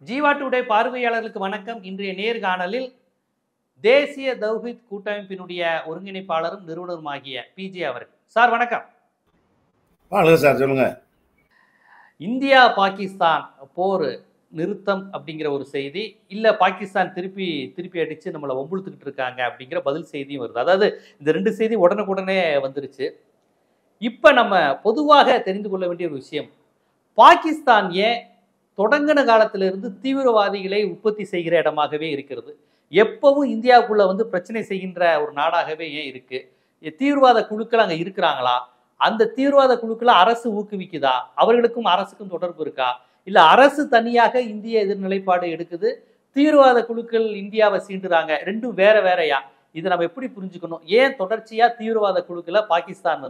Jeeva today பார்வையாளர்களுக்கு வணக்கம். இன்றைய நேர்காணலில் தேசிய தௌஹீத் கூட்டமைப்பினுடைய ஒருங்கிணைப்பாளரும் நிறுவனருமாகிய பிஜே அவர்கள். சார் வணக்கம். சார் சொல்லுங்க. இந்தியா பாகிஸ்தான் போர் நிறுத்தம் அப்படிங்கிற ஒரு செய்தி, இல்ல பாகிஸ்தான் திருப்பி அடிச்சு நம்மளை வம்புழுத்துக்கிட்டு இருக்காங்க அப்படிங்கிற பதில் செய்தியும் வருது. அதாவது இந்த ரெண்டு செய்தி உடனுக்குடனே வந்துருச்சு. இப்ப நம்ம பொதுவாக தெரிந்து கொள்ள வேண்டிய ஒரு விஷயம், பாகிஸ்தான் ஏன் தொடங்கின காலத்திலிருந்து தீவிரவாதிகளை உற்பத்தி செய்கிற இடமாகவே இருக்கிறது? எப்பவும் இந்தியாவுக்குள்ள பிரச்சனை செய்கின்ற ஒரு நாடாகவே ஏன் இருக்கு? தீவிரவாத குழுக்கள் அங்க இருக்கிறாங்களா? அந்த தீவிரவாத குழுக்களை அரசு ஊக்குவிக்குதா? அவர்களுக்கும் அரசுக்கும் தொடர்பு இருக்கா? இல்ல அரசு தனியாக இந்திய எதிர்நிலைப்பாடு எடுக்குது, தீவிரவாத குழுக்கள் இந்தியாவை சீண்டுறாங்க, ரெண்டும் வேற வேறையா? இதை நம்ம எப்படி புரிஞ்சுக்கணும்? ஏன் தொடர்ச்சியா தீவிரவாத குழுக்களை பாகிஸ்தான்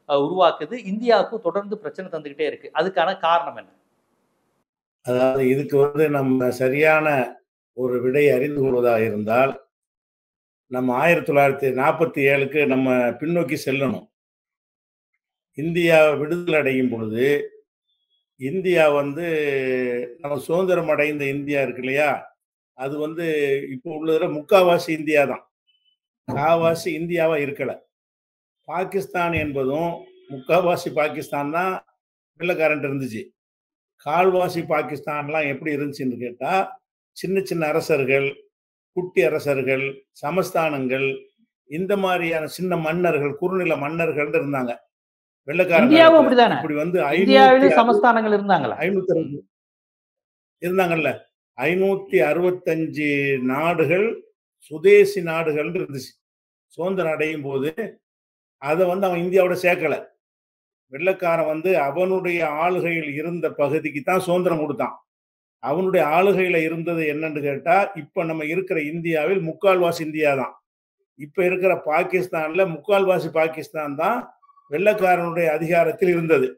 உருவாக்குது, இந்தியாவுக்கும் தொடர்ந்து பிரச்சனை தந்துகிட்டே இருக்கு? அதுக்கான காரணம் என்ன? அதாவது இதுக்கு நம்ம சரியான ஒரு விடை அறிந்து கொள்வதாக இருந்தால், நம்ம 1947க்கு நம்ம பின்னோக்கி செல்லணும். இந்தியா விடுதலை அடையும் பொழுது இந்தியா நம்ம சுதந்திரம் அடைந்த இந்தியா இருக்கு இல்லையா, அது இப்போ உள்ளதுல முக்காவாசி இந்தியா தான், காவாசி இந்தியாவா இருக்கல. பாகிஸ்தான் என்பதும் முக்காவாசி பாகிஸ்தான் தான் வெள்ளக்காரன் இருந்துச்சு. கால்வாசி பாகிஸ்தான்லாம் எப்படி இருந்துச்சுன்னு கேட்டா, சின்ன சின்ன அரசர்கள், குட்டி அரசர்கள், சமஸ்தானங்கள், இந்த மாதிரியான சின்ன மன்னர்கள், குறுநில மன்னர்கள் இருந்தாங்க. வெள்ளக்காரங்க இப்படி சமஸ்தானங்கள் இருந்தாங்களா? 560 இருந்தாங்கல்ல. 565 நாடுகள் சுதேசி நாடுகள் இருந்துச்சு. சுதந்திரம் அடையும் போது அதை அவன் இந்தியாவோட சேர்க்கல. வெள்ளக்காரன் அவனுடைய ஆளுகையில் இருந்த பகுதிக்கு தான் சுதந்திரம் கொடுத்தான். அவனுடைய ஆளுகையில இருந்தது என்னன்னு கேட்டா, இப்ப நம்ம இருக்கிற இந்தியாவில் முக்கால்வாசி இந்தியா தான். இப்ப இருக்கிற பாகிஸ்தான்ல முக்கால்வாசி பாகிஸ்தான் தான் வெள்ளக்காரனுடைய அதிகாரத்தில் இருந்தது.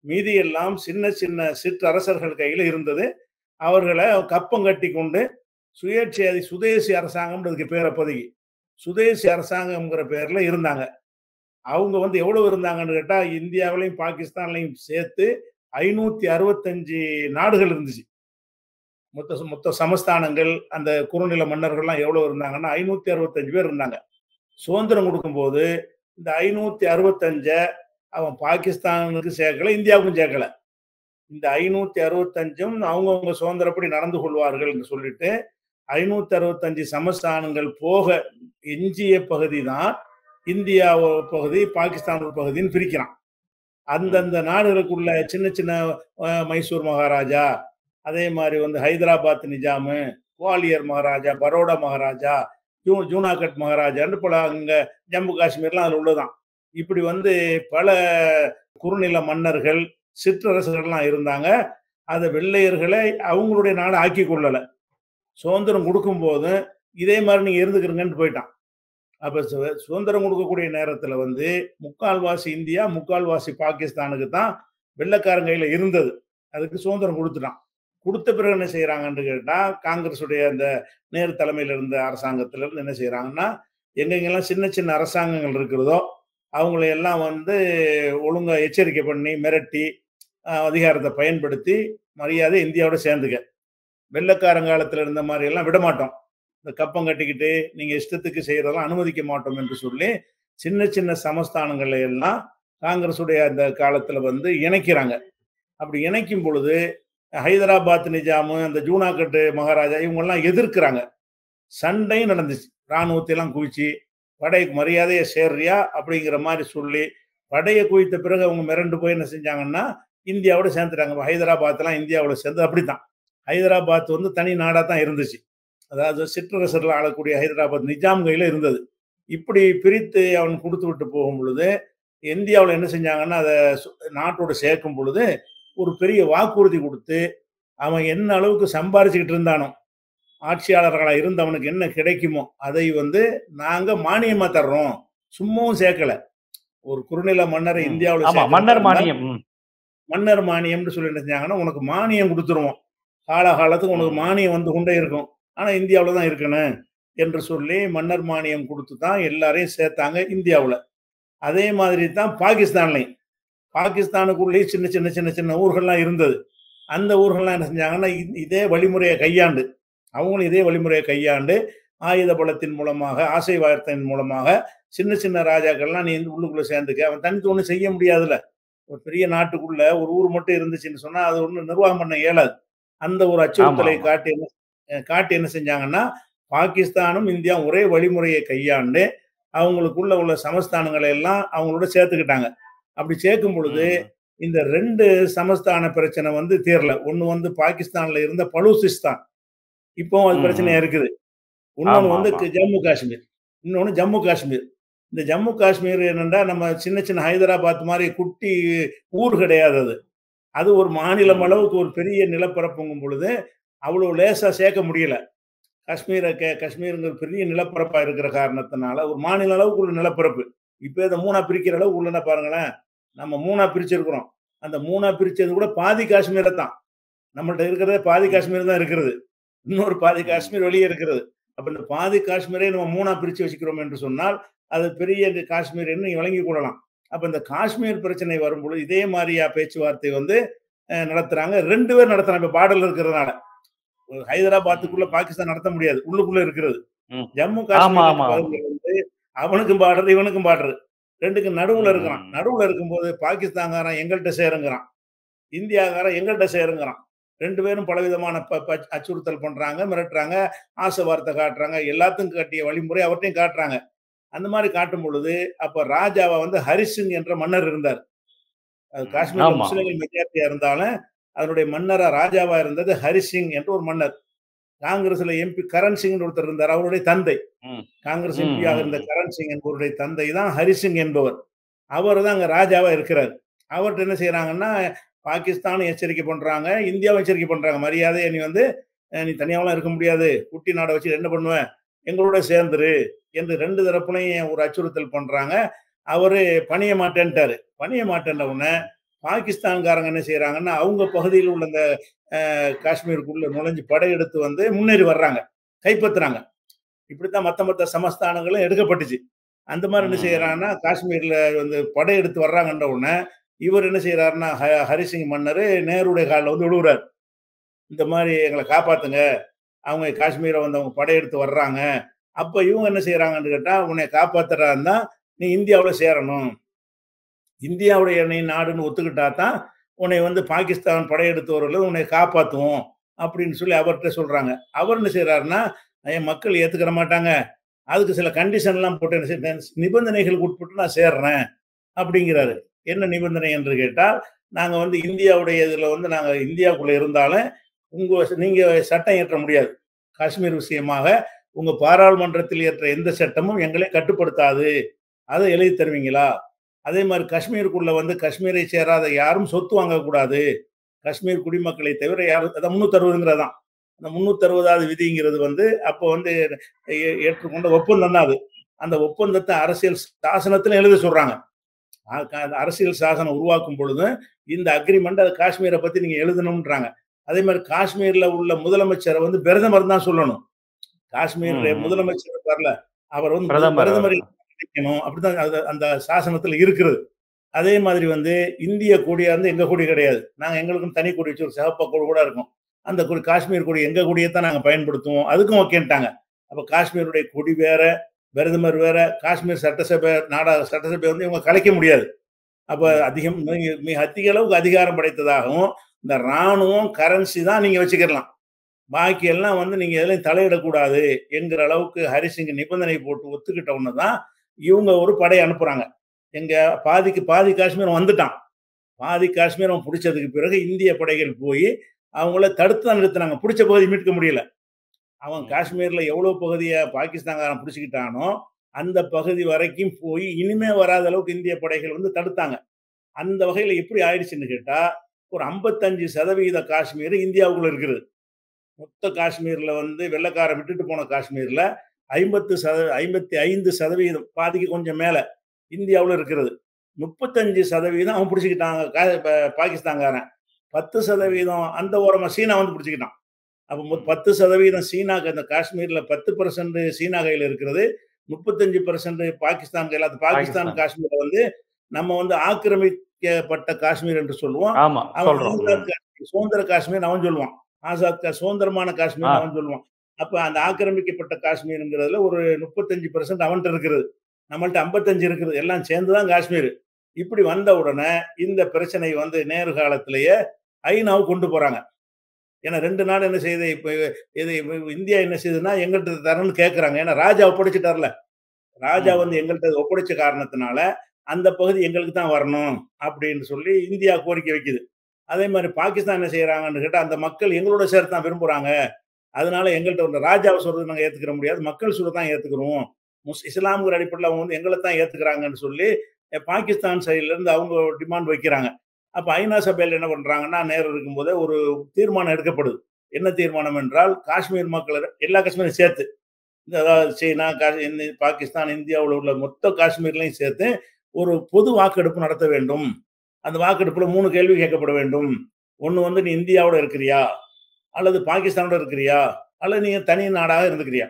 மீதி எல்லாம் சின்ன சின்ன சிற்றரசர்கள் கையில இருந்தது. அவர்களை கப்பம் கட்டி கொண்டு சுதேசி அரசாங்கம் பேரை பதவி சுதேசி அரசாங்கம்ங்கிற பேர்ல இருந்தாங்க. அவங்க எவ்வளவு இருந்தாங்கன்னு கேட்டா, இந்தியாவிலையும் பாகிஸ்தான்லையும் சேர்த்து 565 நாடுகள் இருந்துச்சு. மொத்த சமஸ்தானங்கள், அந்த குறுநில மன்னர்கள்லாம் எவ்வளவு இருந்தாங்கன்னா 565 பேர் இருந்தாங்க. சுதந்திரம் கொடுக்கும் போது இந்த 565 அவன் பாகிஸ்தானுக்கு சேர்க்கல, இந்தியாவுக்கும் சேர்க்கல. இந்த 565 அவங்கவுங்க சுதந்திரப்படி நடந்து கொள்வார்கள் என்று சொல்லிட்டு 565 சமஸ்தானங்கள் போக எஞ்சிய பகுதி தான் இந்தியா பகுதி, பாகிஸ்தான் ஒரு பகுதின்னு பிரிக்கிறான். அந்தந்த நாடுகளுக்குள்ள சின்ன சின்ன மைசூர் மகாராஜா, அதே மாதிரி ஹைதராபாத் நிஜாமு, குவாலியர் மகாராஜா, பரோடா மகாராஜா, ஜூனாகட் மகாராஜான்னு பல அங்க ஜம்மு காஷ்மீர்லாம் அதில் உள்ளதான். இப்படி பல குறுநில மன்னர்கள், சிற்றரசர்கள்லாம் இருந்தாங்க. அதை வெள்ளையர்களை அவங்களுடைய நாடு ஆக்கி கொள்ளலை. சுதந்திரம் கொடுக்கும் போது இதே மாதிரி நீங்க இருந்துக்கிறீங்கன்னு போயிட்டான். அப்ப சுதந்திரம் கொடுக்கக்கூடிய நேரத்துல முக்கால்வாசி இந்தியா, முக்கால்வாசி பாகிஸ்தானுக்கு தான் வெள்ளக்காரங்கையில இருந்தது. அதுக்கு சுதந்திரம் கொடுத்துட்டான். கொடுத்த பிறகு என்ன செய்யறாங்கன்னு கேட்டா, காங்கிரஸ் உடைய அந்த நேரு தலைமையில இருந்த அரசாங்கத்துல இருந்து என்ன செய்யறாங்கன்னா, எங்கெங்கெல்லாம் சின்ன சின்ன அரசாங்கங்கள் இருக்கிறதோ அவங்களையெல்லாம் ஒழுங்கா எச்சரிக்கை பண்ணி மிரட்டி அதிகாரத்தை பயன்படுத்தி மரியாதை இந்தியாவோட சேர்ந்துக்க. வெள்ளக்காரங்காலத்துல இருந்த மாதிரி எல்லாம் விடமாட்டோம், இந்த கப்பம் கட்டிக்கிட்டு நீங்க இஷ்டத்துக்கு செய்யறதெல்லாம் அனுமதிக்க மாட்டோம் என்று சொல்லி சின்ன சின்ன சமஸ்தானங்களை எல்லாம் காங்கிரஸுடைய அந்த காலத்துல இணைக்கிறாங்க. அப்படி இணைக்கும் பொழுது ஹைதராபாத் நிஜாமு, அந்த ஜூனாகட் மகாராஜா இவங்கெல்லாம் எதிர்க்கிறாங்க. சண்டையும் நடந்துச்சு. இராணுவத்தை எல்லாம் குவிச்சு படைக்கு மரியாதையை சேர்றியா அப்படிங்கிற மாதிரி சொல்லி படையை குவித்த பிறகு அவங்க மிரண்டு போய் என்ன செஞ்சாங்கன்னா இந்தியாவோட சேர்ந்துட்டாங்க. ஹைதராபாத்லாம் இந்தியாவோட சேர்ந்து அப்படித்தான். ஹைதராபாத் தனி நாடா தான் இருந்துச்சு. அதாவது சிற்றரசர்கள் ஆளக்கூடிய ஹைதராபாத் நிஜாம் கையில இருந்தது. இப்படி பிரித்து அவன் கொடுத்து விட்டு போகும் பொழுது இந்தியாவில் என்ன செஞ்சாங்கன்னா, அதை நாட்டோட சேர்க்கும் பொழுது ஒரு பெரிய வாக்குறுதி கொடுத்து, அவன் என்ன அளவுக்கு சம்பாரிச்சுக்கிட்டு இருந்தானோ, ஆட்சியாளர்களா இருந்து அவனுக்கு என்ன கிடைக்குமோ அதை நாங்க மானியமா தர்றோம், சும்மாவும் சேர்க்கல. ஒரு குறுநில மன்னரை இந்தியாவில் மன்னர் மானியம்னு சொல்லி என்ன செஞ்சாங்கன்னா, உனக்கு மானியம் கொடுத்துருவோம், காலகாலத்துக்கு உனக்கு மானியம் கொண்டே இருக்கும், ஆனா இந்தியாவில் தான் இருக்கணும் என்று சொல்லி மன்னர் மானியம் கொடுத்து தான் எல்லாரையும் சேர்த்தாங்க இந்தியாவில். அதே மாதிரி தான் பாகிஸ்தான்லையும். பாகிஸ்தானுக்குள்ளேயே சின்ன சின்ன சின்ன சின்ன ஊர்கள்லாம் இருந்தது. அந்த ஊர்கள்லாம் என்ன செஞ்சாங்கன்னா, இதே வழிமுறையை கையாண்டு அவங்களும் இதே வழிமுறையை கையாண்டு, ஆயுத பலத்தின் மூலமாக, ஆசை வார்த்தையின் மூலமாக சின்ன சின்ன ராஜாக்கள்லாம் நீ வந்து உள்ளுக்குள்ள சேர்ந்துக்க. அவன் தனித்து ஒண்ணும் செய்ய முடியாதுல்ல. ஒரு பெரிய நாட்டுக்குள்ள ஒரு ஊர் மட்டும் இருந்துச்சுன்னு சொன்னா, அது ஒண்ணும் நிர்வாகம் பண்ண இயலாது. அந்த ஒரு ஆமா, அச்சுறுத்தலை ஆமா. காட்டி என்ன செஞ்சாங்கன்னா, பாகிஸ்தானும், இந்தியாவும் ஒரே வழிமுறையை கையாண்டு, அவங்களுக்குள்ள உள்ள சமஸ்தானங்களை எல்லாம் அவங்களோட சேர்த்துக்கிட்டாங்க. அப்படி சேர்க்கும் பொழுது, ம். இந்த 2 சமஸ்தான பிரச்சனை வந்து தீரல. ஒண்ணு வந்து பாகிஸ்தான்ல இருந்த பலூசிஸ்தான். இப்பவும் அது ம், பிரச்சனையா ம். இருக்குது. இன்னொன்னு ஆமா, வந்து ஆமா. ஜம்மு காஷ்மீர். இன்னொன்னு ஜம்மு காஷ்மீர். இந்த ஜம்மு காஷ்மீர் என்னன்னா, நம்ம சின்ன சின்ன ஹைதராபாத் மாரி குட்டி ஊர் கிடையாது அது. அது ஒரு மாநிலம் ம். அளவுக்கு ஒரு பெரிய நிலப்பரப்புங்கும் பொழுது, அவ்வளோ லேசா சேர்க்க முடியல. காஷ்மீர்ங்கிற பெரிய நிலப்பரப்பா இருக்கிற காரணத்தினால, ஒரு மாநில அளவுக்கு உள்ள நிலப்பரப்பு. இப்ப இத 3ஆ பிரிக்கிற அளவுக்கு உள்ளன பாருங்களேன். நம்ம 3ஆ பிரிச்சிருக்கிறோம். அந்த 3ஆ பிரிச்சது கூட பாதி காஷ்மீர தான். நம்மள்ட்ட இருக்கிறதே பாதி ம். காஷ்மீர் தான் இருக்கிறது. இன்னொரு பாதி ம். காஷ்மீர் வெளியே இருக்கிறது. அப்ப இந்த பாதி காஷ்மீரை நம்ம 3ஆ பிரிச்சு வச்சுக்கிறோம் என்று சொன்னால், அது பெரிய இந்த காஷ்மீர் என்று நீங்க விளங்கிக் கொள்ளலாம். அப்ப இந்த காஷ்மீர் பிரச்சனை வரும்பொழுது, இதே மாரியா பேச்சுவார்த்தை வந்து நடத்துறாங்க. 2 பேர் நடத்துறாங்க. இப்ப பார்டர்ல இருக்கிறதுனால. ஹைதராபாத்துக்குள்ள ம். பாகிஸ்தான் நடத்த முடியாது. உள்ளுக்குள்ள இருக்கிறது. ம். ஜம்மு ஆமா, காஷ்மீருக்கு ஆமா, ஆமா. பகுதியில வந்து அவனுக்கும் பார்டர், இவனுக்கும் பார்டர். 2க்கும் நடுவுல இருக்கிறான். ம். நடுவுல இருக்கும்போது பாகிஸ்தான்காரன் எங்கள்ட்ட சேருங்கிறான். இந்தியாக்காரன் எங்கள்ட்ட சேருங்கிறான். 2 பேரும் பலவிதமான ப ப அச்சுறுத்தல் பண்றாங்க, மிரட்டுறாங்க, ஆசை வார்த்தை காட்டுறாங்க. எல்லாத்துக்கும் காட்டிய வழிமுறை அவர்ட்டயும் காட்டுறாங்க. அந்த மாரி காட்டும் பொழுது, அப்ப ராஜாவா வந்து ஹரி சிங் என்ற மன்னர் இருந்தார். அது ம். காஷ்மீர்ல ஆமா. முஸ்லிம்கள் மெஜாரிட்டியா இருந்தாலும், அதனுடைய மன்னரா ராஜாவா இருந்தது ஹரி சிங் என்ற ஒரு மன்னர். காங்கிரஸ்ல எம்பி கரண் சிங்ன்னு ஒருத்தர் இருந்தார். அவருடைய தந்தை. ம். காங்கிரஸ் ம். எம்பியாக ம். இருந்த ம். கரண் சிங் என்பவருடைய தந்தை தான் ஹரி சிங் என்பவர். அவர் தான் அங்க ராஜாவா இருக்கிறார். அவர்ட்ட என்ன செய்றாங்கன்னா, பாகிஸ்தானும் எச்சரிக்கை பண்றாங்க, இந்தியாவும் எச்சரிக்கை பண்றாங்க. மரியாதையா நீ வந்து நீ தனியாவெல்லாம் இருக்க முடியாது. குட்டி நாட வச்சு என்ன பண்ணுவ? எங்களோட சேர்ந்துரு என்று 2 தரப்புலயும் ஒரு அச்சுறுத்தல் பண்றாங்க. அவரு பணிய மாட்டேன்ட்டாரு. பணிய மாட்டேன்ன உடனே, பாகிஸ்தான்காரங்க என்ன செய்றாங்கன்னா, அவங்க பகுதியில் உள்ள அந்த காஷ்மீருக்குள்ள நுழைஞ்சு படையெடுத்து வந்து முன்னேறி வர்றாங்க. கைப்பற்றுறாங்க. இப்படித்தான் மத்த மத்த சமஸ்தானங்களும் எடுக்கப்பட்டுச்சு. அந்த மாரி என்ன ம். செய்றாங்கன்னா, காஷ்மீர்ல வந்து படையெடுத்து வர்றாங்கன்ற உடனே, இவர் என்ன செய்றாருன்னா, ஹரிசிங் மன்னரு நேருடைய கால்ல வந்து விழுவுறாரு. இந்த மாரி எங்கள காப்பாத்துங்க. அவங்க காஷ்மீர வந்து அவங்க படையெடுத்து வர்றாங்க. அப்ப இவங்க என்ன செய்றாங்கன்னு கேட்டா, உன்னைய காப்பாத்துறதா இருந்தா, நீ இந்தியாவுல சேரணும். இந்தியாவுடைய நீ நாடுன்னு ஒத்துக்கிட்டா தான், உன்னை வந்து பாகிஸ்தான் படையெடுத்து வரல உன்னை காப்பாத்துவோம். அப்படின்னு சொல்லி அவர்ட்ட சொல்றாங்க. அவர் என்ன செய்றாருன்னா, என் மக்கள் ஏத்துக்கிற மாட்டாங்க. அதுக்கு சில கண்டிஷன்லாம் போட்டு என்ன செய்றேன், நிபந்தனைகளுக்கு உட்பட்டு நான் சேர்றேன் அப்படிங்கிறாரு. ம். என்ன நிபந்தனை என்று கேட்டால், நாங்க வந்து இந்தியாவுடைய இதுல வந்து நாங்க இந்தியாவுக்குள்ள இருந்தாலும், நீங்க சட்டம் இயற்ற முடியாது. காஷ்மீர் விஷயமாக உங்க பாராளுமன்றத்தில் இயற்ற எந்த சட்டமும் எங்களை கட்டுப்படுத்தாது. அத எழுதி தருவீங்களா? அதே மாரி காஷ்மீருக்குள்ள வந்து காஷ்மீரை சேராத யாரும் சொத்து வாங்கக்கூடாது. காஷ்மீர் குடிமக்களை தவிர யாரும் அதான் 360ங்கிறது தான். அந்த 360வது விதிங்கிறது வந்து அப்போ வந்து ஏற்றுக்கொண்ட ஒப்பந்தம் தான் அது. அந்த ஒப்பந்தத்த அரசியல் சாசனத்துல எழுத சொல்றாங்க. அரசியல் சாசனம் உருவாக்கும் பொழுது, இந்த அக்ரிமெண்ட் அது காஷ்மீர பத்தி நீங்க எழுதணும்ன்றாங்க. அதே மாரி காஷ்மீர்ல உள்ள முதலமைச்சர வந்து பிரதமர் தான் சொல்லணும். ம். காஷ்மீர் ம். முதலமைச்சர் இருப்பார்ல, அவர் வந்து பிரதமர் அவர். பிரதமரை நியமிக்கணும். அப்படிதான் அது அந்த சாசனத்துல இருக்குது. அதே மாதிரி வந்து இந்திய கொடியா இருந்து எங்க கொடி கிடையாது. நாங்க எங்களுக்குன்னு தனி கொடி வச்சு ஒரு சிவப்பு கொடி கூட இருக்கும். அந்த கொடி காஷ்மீர் கொடி எங்க கொடிய தான் நாங்க பயன்படுத்துவோம். அதுக்கும் ஓகேன்ட்டாங்க. அப்ப காஷ்மீருடைய கொடி வேற, பிரதமர் வேற, காஷ்மீர் சட்டசபை வந்து இவங்க கலைக்க முடியாது. அப்ப ம். அதிகம் மிக மிக அதிக அளவுக்கு அதிகாரம் படைத்ததாகவும், இந்த ராணுவம், கரன்சி தான் நீங்க வச்சுக்கலாம். பாக்கி எல்லாம் வந்து நீங்க எதுலயும் தலையிடக்கூடாது என்கிற அளவுக்கு ஹரிசிங் நிபந்தனை போட்டு ஒத்துக்கிட்ட உடனே தான், இவங்க ஒரு படை அனுப்புறாங்க. எங்க பாதிக்கு பாதி காஷ்மீர் வந்துட்டான். பாதி காஷ்மீர் அவன் புடிச்சதுக்கு பிறகு இந்திய படைகள் போய் அவங்கள தடுத்து தான் நிறுத்துனாங்க. புடிச்ச பகுதி மீட்க முடியல. அவன் ம். காஷ்மீர்ல எவ்வளவு பகுதிய பாகிஸ்தான்காரன் புடிச்சுக்கிட்டானோ, அந்த பகுதி வரைக்கும் போய் இனிமே வராத அளவுக்கு இந்திய படைகள் வந்து தடுத்தாங்க. அந்த வகையில எப்படி ஆயிடுச்சுன்னு கேட்டா, ஒரு 55% காஷ்மீர் இந்தியாவுக்குள்ள இருக்குது. மொத்த காஷ்மீர்ல வந்து வெள்ளைக்காரன் விட்டுட்டு போன காஷ்மீர்ல 55% பாதிக்கு கொஞ்சம் மேல இந்தியாவுல இருக்கிறது. 35% அவன் புடிச்சுக்கிட்டாங்க. பாகிஸ்தான்காரன். ம். 10% அந்த ஓரமா சீனா வந்து புடிச்சுக்கிட்டான். அப்ப ம். 10% சீனாக்கு அந்த காஷ்மீர்ல 10% சீனா கையில இருக்கிறது. 35% பாகிஸ்தான் கையில. அது பாகிஸ்தான் பாகிஸ்தான். காஷ்மீர வந்து நம்ம வந்து ஆக்கிரமிக்கப்பட்ட காஷ்மீர் என்று சொல்லுவோம். ஆமா அவன் சொல்றோம். ஆசாத் காஷ்மீர், சுதந்திர காஷ்மீர் அவன் சொல்லுவான். சுதந்திரமான காஷ்மீர் அவன் சொல்லுவான். அப்ப அந்த ஆக்கிரமிக்கப்பட்ட காஷ்மீர்ங்கிறதுல ஒரு 35% அவன்கிட்ட இருக்கிறது. நம்மள்ட்ட 55 இருக்குது. எல்லாம் சேர்ந்துதான் காஷ்மீர். இப்படி வந்த உடனே இந்த பிரச்சனை வந்து நேரு காலத்திலேயே ஐநாவுக்கு கொண்டு போறாங்க. ஏன்னா 2 நாடு என்ன செய்யுது, இப்ப இது இந்தியா என்ன செய்யுதுன்னா எங்கள்ட்ட தரணும்னு கேட்கறாங்க. ஏன்னா ராஜா ஒப்படைச்சிட்டார்ல. ராஜா வந்து எங்கள்ட்ட ஒப்படைச்ச காரணத்தினால அந்த பகுதி எங்களுக்கு தான் வரணும் அப்படின்னு சொல்லி இந்தியா கோரிக்கை வைக்குது. அதே மாதிரி பாகிஸ்தான் என்ன செய்யறாங்கன்னு கேட்டா, அந்த மக்கள் எங்களோட சேர்த்து தான் விரும்புறாங்க. அதனால எங்கள்ட்ட வந்து ராஜாவை சொல்றது நாங்க ஏத்துக்கிற முடியாது. மக்கள் சொல்ல தான் ஏத்துக்கிறோம். இஸ்லாம்ங்கிற அடிப்படையில் அவங்க வந்து எங்களை தான் ஏத்துக்கிறாங்கன்னு சொல்லி பாகிஸ்தான் சைடுல இருந்து அவங்க டிமாண்ட் வைக்கிறாங்க. அப்ப ஐநா சபையில் என்ன பண்றாங்கன்னா, நேரு இருக்கும்போதே ஒரு தீர்மானம் எடுக்கப்படுது. என்ன தீர்மானம் என்றால், காஷ்மீர் மக்கள் எல்லா காஷ்மீரையும் சேர்த்து, அதாவது சீனா, பாகிஸ்தான், இந்தியாவில் உள்ள மொத்த காஷ்மீர்லையும் சேர்த்து ஒரு பொது வாக்கெடுப்பு நடத்த வேண்டும். அந்த வாக்கெடுப்புல 3 கேள்வி கேட்கப்பட வேண்டும். ஒண்ணு வந்து நீ இந்தியாவோட இருக்கிறியா, அல்லது பாகிஸ்தானோட இருக்கிறியா, அல்லது நீங்க தனி நாடாக இருந்துக்கிறியா.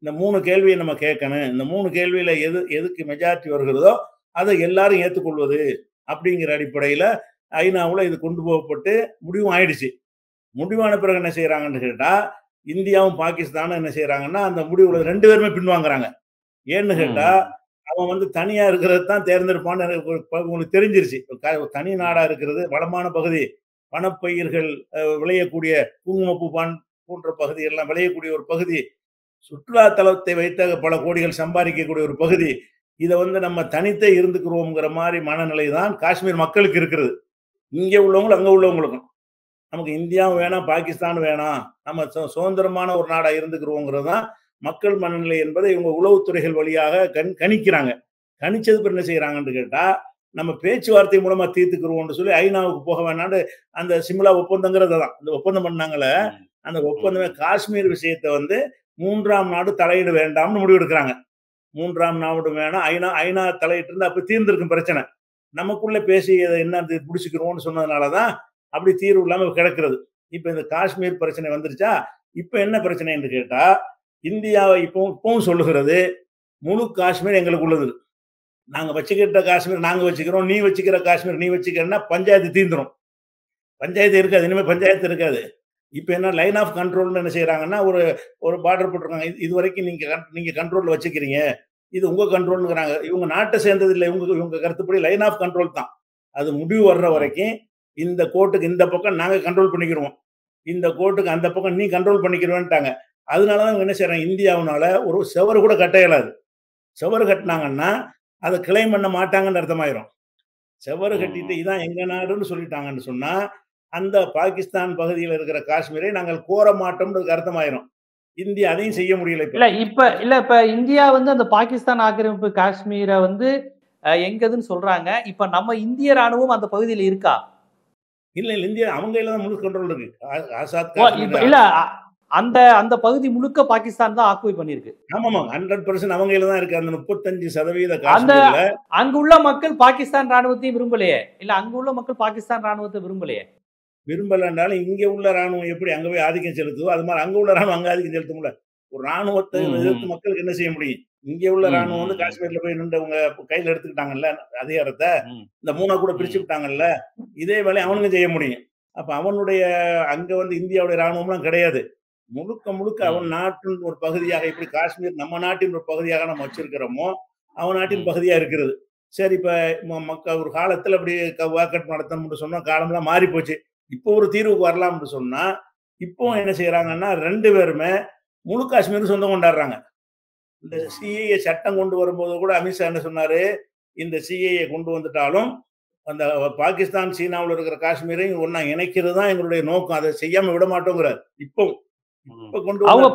இந்த 3 கேள்வியை நம்ம கேட்கணும். இந்த 3 கேள்வியில எதுக்கு மெஜாரிட்டி வருகிறதோ அதை எல்லாரும் ஏற்றுக்கொள்வது அப்படிங்கிற அடிப்படையில ஐநாவுல இது கொண்டு போகப்பட்டு முடிவும் ஆயிடுச்சு. முடிவான பிறகு என்ன செய்யறாங்கன்னு கேட்டா, இந்தியாவும் பாகிஸ்தானும் என்ன செய்யறாங்கன்னா, அந்த முடிவுல 2 பேருமே பின்வாங்குறாங்க. ஏன்னு கேட்டா, அவன் வந்து தனியா இருக்கிறது தான் தேர்ந்தெடுப்பான்னு உங்களுக்கு தெரிஞ்சிருச்சு. தனி நாடா இருக்கிறது வளமான பகுதி, பணப்பயிர்கள் விளையக்கூடிய குங்குமப்பூ போன்ற பகுதி எல்லாம் விளையக்கூடிய ஒரு பகுதி, சுற்றுலா தலத்தை வைத்த பல கோடிகள் சம்பாதிக்கக்கூடிய ஒரு பகுதி. இதை வந்து நம்ம தனித்தே இருந்துக்கிறோம்ங்கிற மாதிரி மனநிலை தான் காஷ்மீர் மக்களுக்கு இருக்கிறது. இங்க உள்ளவங்களும் அங்க உள்ளவங்களுக்கும் நமக்கு இந்தியாவும் வேணாம், பாகிஸ்தான் வேணாம், நம்ம சுதந்திரமான ஒரு நாடா இருந்துக்கிறோங்கிறது தான் மக்கள் மனநிலை என்பதை இவங்க உளவுத்துறைகள் வழியாக கணிக்கிறாங்க. கணிச்சது பிறகு என்ன செய்யறாங்கன்னு கேட்டா, நம்ம பேச்சுவார்த்தை மூலமா தீர்த்துக்கிறோம்னு சொல்லி ஐநாவுக்கு போக வேணான்னு அந்த சிம்லா ஒப்பந்தங்கிறது தான். அந்த ஒப்பந்தம் பண்ணாங்கல்ல, அந்த ஒப்பந்தமே காஷ்மீர் விஷயத்தை வந்து 3ஆம் நாடு தலையிட வேண்டாம்னு முடிவெடுக்கிறாங்க. 3ஆம் நாடு வேணாம், ஐநா தலையிட்டு இருந்தா அப்ப தீர்ந்திருக்கும் பிரச்சனை. நமக்குள்ள பேசி என்ன முடிச்சுக்கிறோம்னு சொன்னதுனாலதான் அப்படி தீர்வு இல்லாம கிடக்கிறது. இப்ப இந்த காஷ்மீர் பிரச்சனை வந்துருச்சா, இப்ப என்ன பிரச்சனைன்னு கேட்டா, இந்தியாவை இப்பவும் சொல்லுகிறது, முழு காஷ்மீர் எங்களுக்கு உள்ளது. நாங்க வச்சுக்கிட்ட காஷ்மீர் நாங்க வச்சுக்கிறோம், நீ வச்சுக்கிற காஷ்மீர் நீ வச்சுக்கிறன்னா பஞ்சாயத்து தீர்ந்துடும். பஞ்சாயத்து இருக்காது, இனிமே பஞ்சாயத்து இருக்காது. இப்ப என்ன லைன் ஆஃப் கண்ட்ரோல்னு என்ன செய்யறாங்கன்னா, ஒரு பார்டர் போட்டிருக்காங்க. இது வரைக்கும் நீங்க கண்ட்ரோல்ல வச்சுக்கிறீங்க, இது உங்க கண்ட்ரோல்ங்கிறாங்க. இவங்க நாட்டை சேர்ந்தது இல்லை, இவங்க கருத்துப்படி லைன் ஆஃப் கண்ட்ரோல் தான். அது முடிவு வர்ற வரைக்கும் இந்த கோட்டுக்கு இந்த பக்கம் நாங்க கண்ட்ரோல் பண்ணிக்கிறோம், இந்த கோட்டுக்கு அந்த பக்கம் நீ கண்ட்ரோல் பண்ணிக்கிறோன்ட்டாங்க. அதனாலதான் இவங்க என்ன செய்யறாங்க, இந்தியாவுனால ஒரு செவரு கூட கட்ட இயலாது. செவரு கட்டினாங்கன்னா அதை கிளைம் பண்ண மாட்டாங்கன்னு அர்த்தமாயிரும். செவரு கட்டிட்டு இதான் எங்க நாடுன்னு சொல்லிட்டாங்கன்னு சொன்னா, அந்த பாகிஸ்தான் பகுதியில் இருக்கிற காஷ்மீரை நாங்கள் கோர மாட்டோம்னு அர்த்தமாயிரும். இந்தியா அதையும் செய்ய முடியல. இப்ப இந்தியா வந்து அந்த பாகிஸ்தான் ஆக்கிரமிப்பு காஷ்மீரை வந்து எங்கதுன்னு சொல்றாங்க. இப்ப நம்ம இந்திய ராணுவம் அந்த பகுதியில் இருக்கா? இல்ல இந்தியா அவங்க கையில தான் முழு கண்ட்ரோல் இருக்கு. ஆசாத் இல்ல, அந்த பகுதி முழுக்க பாகிஸ்தான் தான் ஆக்குபை பண்ணிருக்கு. ஆமாமா, 100% அவங்க கையில தான் இருக்கு. அந்த 35% காஷ்மீர்ல அங்க உள்ள மக்கள் பாகிஸ்தான் ராணுவத்தையும் விரும்பலையே, இல்ல அங்க உள்ள மக்கள் பாகிஸ்தான் ராணுவத்தை விரும்பலையே. விரும்பலன்றாலும் இங்க உள்ள ராணுவம் எப்படி அங்க போய் ஆதிக்கம் செலுத்துதோ அது மாதிரி அங்க உள்ள ராணுவம் அங்க ஆதிக்கம் செலுத்தும்ல. ஒரு ராணுவத்தை எதிர்த்து மக்களுக்கு என்ன செய்ய முடியும்? இங்க உள்ள ராணுவம் வந்து காஷ்மீர்ல போய் நின்றவங்க கையில எடுத்துக்கிட்டாங்கல்ல அதிகாரத்தை, இந்த 3 கூட பிரிச்சு விட்டாங்கல்ல, இதே வேலை அவனுங்க செய்ய முடியும். அப்ப அவனுடைய அங்க வந்து இந்தியாவுடைய ராணுவம்லாம் கிடையாது. முழுக்க அவன் நாட்டின் ஒரு பகுதியாக, இப்படி காஷ்மீர் நம்ம நாட்டின் ஒரு பகுதியாக நம்ம வச்சிருக்கிறோமோ அவன் நாட்டின் பகுதியா இருக்கிறது. சரி, இப்ப ஒரு காலத்துல அப்படி வாக்கெட் நடத்தணும்னு சொன்னா காலம்லாம் மாறி போச்சு. இப்போ ஒரு தீர்வுக்கு வரலாம்னு சொன்னா, இப்போ என்ன செய்யறாங்கன்னா 2 பேருமே முழு காஷ்மீர் சொந்தம் கொண்டாடுறாங்க. இந்த சிஏஏ சட்டம் கொண்டு வரும்போது கூட அமித்ஷா என்ன சொன்னாரு, இந்த சிஏஏ கொண்டு வந்துட்டாலும் அந்த பாகிஸ்தான் சீனாவில் இருக்கிற காஷ்மீரையும் ஒன்னா இணைக்கிறது தான் எங்களுடைய நோக்கம், அதை செய்யாம விட மாட்டோங்கிறார். இப்போ கொண்டு அவங்க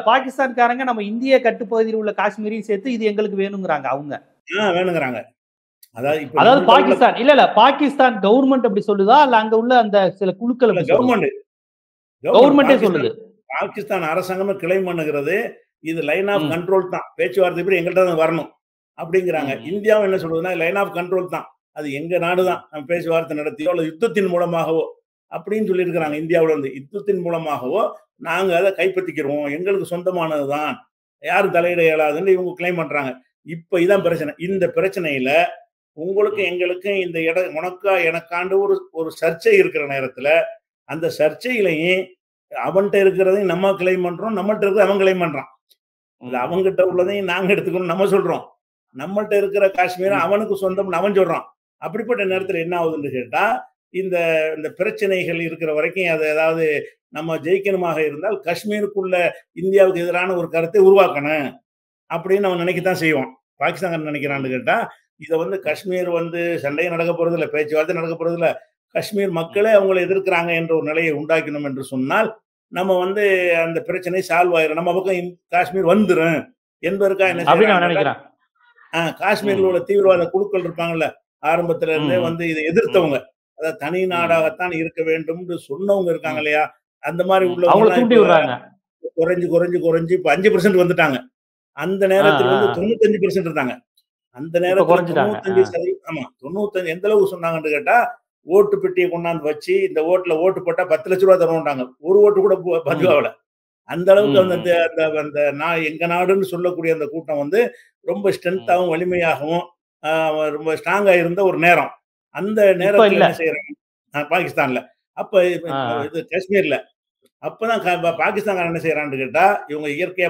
பாகிஸ்தான்காரங்க நம்ம இந்திய கட்டுப்பகுதியில் உள்ள காஷ்மீரையும் சேர்த்து இது எங்களுக்கு வேணுங்கிறாங்க. அவங்க வேணுங்கிறாங்க. அதாவது பாகிஸ்தான் இல்ல பாகிஸ்தான் கவர்மெண்ட் அப்படி சொல்லுதா, இல்ல அங்க உள்ள அந்த சில குழுக்கள்? கவர்மெண்டே சொல்லுது. பாகிஸ்தான் அரசாங்கமே கிளைம் பண்ணுகிறது, இது லைன் ஆஃப் கண்ட்ரோல் தான், பேச்சுவார்த்தை படி எங்கள்கிட்ட தான் வரணும் அப்படிங்கிறாங்க. இந்தியாவும் என்ன சொல்றதுன்னா லைன் ஆஃப் கண்ட்ரோல் தான், அது எங்க நாடு தான், நம்ம பேச்சுவார்த்தை நடத்தியோ அல்லது யுத்தத்தின் மூலமாகவோ அப்படின்னு சொல்லியிருக்கிறாங்க. இந்தியாவில இருந்து யுத்தத்தின் மூலமாகவோ நாங்க அதை கைப்பற்றிக்கிறோம், எங்களுக்கு சொந்தமானதுதான், யாரும் தலையிட இயலாதுன்னு இவங்க கிளைம் பண்றாங்க. இப்ப இதான் பிரச்சனை. இந்த பிரச்சனையில உங்களுக்கு எங்களுக்கு இந்த உனக்கா எனக்காண்டு ஒரு ஒரு சர்ச்சை இருக்கிற நேரத்துல அந்த சர்ச்சையிலையும் அவன்கிட்ட இருக்கிறதையும் நம்ம கிளைம் பண்றோம், நம்மள்ட்ட இருக்கிறத அவன் கிளைம் பண்றான். அது அவங்கிட்ட உள்ளதையும் நாங்க எடுத்துக்கணும் நம்ம சொல்றோம். நம்மள்ட்ட இருக்கிற காஷ்மீர் அவனுக்கு சொந்தம்னு அவன் சொல்றான். அப்படிப்பட்ட நேரத்துல என்ன ஆகுதுன்னு கேட்டா, இந்த இந்த பிரச்சனைகள் இருக்கிற வரைக்கும் அது ஏதாவது நம்ம ஜெயிக்கணுமாக இருந்தால் காஷ்மீருக்குள்ள இந்தியாவுக்கு எதிரான ஒரு கருத்தை உருவாக்கணும் அப்படின்னு அவன் நினைக்கத்தான் செய்வான். பாகிஸ்தான் நினைக்கிறான்னு கேட்டா, இதை வந்து காஷ்மீர் வந்து சண்டையும் நடக்க போறது இல்லை, பேச்சுவார்த்தை நடக்க போறது இல்லை, காஷ்மீர் மக்களே அவங்களை எதிர்க்கிறாங்க என்ற ஒரு நிலையை உண்டாக்கணும் என்று சொன்னால் நம்ம வந்து அந்த பிரச்சனை சால்வ் ஆயிரும், நம்ம பக்கம் காஷ்மீர் வந்துரும் என்பதற்காக என்ன செய்யறாங்க, காஷ்மீர்ல உள்ள தீவிரவாத குழுக்கள் இருப்பாங்கல்ல, ஆரம்பத்துல இருந்தே வந்து இதை எதிர்த்தவங்க, அதாவது தனி நாடாகத்தான் இருக்க வேண்டும் சொன்னவங்க இருக்காங்க இல்லையா, அந்த மாதிரி உள்ளவங்க குறைஞ்சு குறைஞ்சு குறைஞ்சு இப்ப 5% வந்துட்டாங்க. அந்த நேரத்தில் வந்து 95% இருந்தாங்க. அந்த நேரத்தில் 95%, ஆமா 95 எந்த அளவுக்கு சொன்னாங்கன்னு கேட்டா, ஓட்டு பெட்டியை கொண்டாந்து வச்சு இந்த ஓட்டுல ஓட்டு போட்டா 10 லட்சம் ரூபாய் தருவோம்ட்டாங்க. ஒரு ஓட்டு கூட பதிவாகல. அந்த அளவுக்கு அந்த எங்க நாடுன்னு சொல்லக்கூடிய அந்த கூட்டம் வந்து ரொம்ப ஸ்ட்ரென்த்தாகவும் வலிமையாகவும் ரொம்ப ஸ்ட்ராங்கா இருந்த ஒரு நேரம். அந்த நேரத்தில் என்ன செய்யறாங்க பாகிஸ்தான்ல, அப்ப இது காஷ்மீர்ல, அப்பதான் பாகிஸ்தான் என்ன செய்யறான்னு கேட்டா, இவங்க இயற்கையா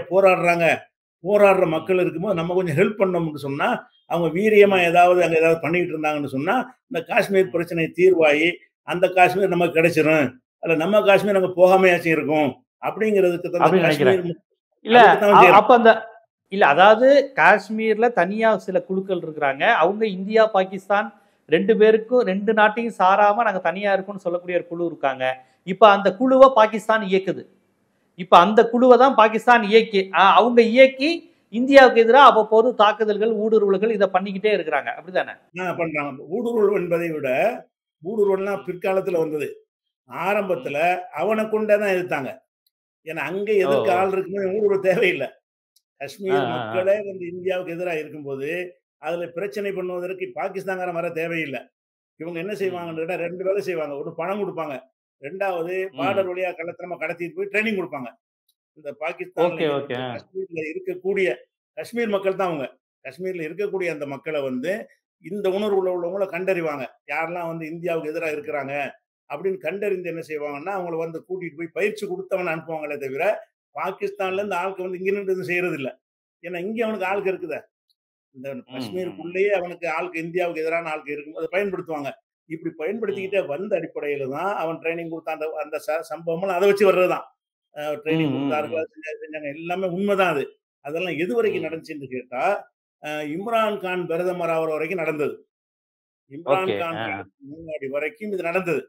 போராடுற மக்கள் இருக்கும்போது நம்ம கொஞ்சம் ஹெல்ப் பண்ணோம்னு சொன்னா, அவங்க வீரியமா ஏதாவது அங்க ஏதாவது பண்ணிட்டு இருந்தாங்கன்னு சொன்னா, இந்த காஷ்மீர் பிரச்சனை தீர்வாயி அந்த காஷ்மீர் நமக்கு கிடைச்சிரும், அல்ல நம்ம காஷ்மீர் அங்க போகாமையாச்சும் இருக்கும் அப்படிங்கிறதுக்கு தான் காஷ்மீர் இல்ல. அப்ப அந்த இல்ல, அதாவது காஷ்மீர்ல தனியா சில குழுக்கள் இருக்கிறாங்க, அவங்க இந்தியா பாகிஸ்தான் ரெண்டு பேருக்கும் ரெண்டு நாட்டையும் சாராம நாங்க தனியா இருக்கோம்னு சொல்லக்கூடிய ஒரு குழு இருக்காங்க. இப்ப அந்த குழுவை பாகிஸ்தான் இயக்குது. இப்ப அந்த குழுவை தான் பாகிஸ்தான் அவங்க இயக்கி இந்தியாவுக்கு எதிராக அவ்வப்போது தாக்குதல்கள் ஊடுருவல்கள் இதை பண்ணிக்கிட்டே இருக்கிறாங்க, அப்படித்தானே பண்றாங்க. ஊடுருவல் என்பதை விட ஊடுருவல்லாம் பிற்காலத்துல வந்தது. ஆரம்பத்துல அவனை கொண்டேதான் எதிர்த்தாங்க. ஏன்னா அங்க எதிர்க்க ஆள் இருக்கும்போது ஊடுருவல் தேவையில்லை. காஷ்மீர் மக்களே வந்து இந்தியாவுக்கு எதிராக இருக்கும்போது அதுல பிரச்சனை பண்ணுவதற்கு பாகிஸ்தான்காரன் வர தேவையில்லை. இவங்க என்ன செய்வாங்கன்னு கேட்டா 2 வேலை செய்வாங்க. ஒன்று பணம் கொடுப்பாங்க, 2வது பார்டர் வழியா கள்ளத்தனமா கடத்திட்டு போய் ட்ரைனிங் கொடுப்பாங்க. இந்த பாகிஸ்தான்ல காஷ்மீர்ல இருக்கக்கூடிய காஷ்மீர் மக்கள் தான் அவங்க. காஷ்மீர்ல இருக்கக்கூடிய அந்த மக்களை வந்து இந்த உணர்வுல உள்ளவங்கள கண்டறிவாங்க, யாரெல்லாம் வந்து இந்தியாவுக்கு எதிராக இருக்கிறாங்க அப்படின்னு கண்டறிந்து என்ன செய்வாங்கன்னா அவங்கள வந்து கூட்டிட்டு போய் பயிற்சி கொடுத்தவன அனுப்புவாங்களே தவிர பாகிஸ்தான்ல இருந்து ஆளுக்கு வந்து இங்க நின்று செய்யறது இல்லை. ஏன்னா இங்க அவனுக்கு ஆளுக்கு இருக்குத, இந்த காஷ்மீருக்குள்ளேயே அவனுக்கு ஆளுக்கு இந்தியாவுக்கு எதிரான ஆளுக்கு இருக்கும், அதை பயன்படுத்துவாங்க. இப்படி பயன்படுத்திக்கிட்டே வந்த அடிப்படையில தான் அவன் ட்ரைனிங் கொடுத்த அந்த அந்த சம்பவம் அதை வச்சு வர்றதுதான். ட்ரைனிங் கொடுத்தார்கள், செஞ்சாங்க, எல்லாமே உண்மைதான். அதெல்லாம் எது வரைக்கும் நடந்துச்சுன்னு கேட்டா, இம்ரான் கான் பிரதமர் ஆகிற வரைக்கும் நடந்தது. இம்ரான் கான் முன்னாடி வரைக்கும் இது நடந்தது.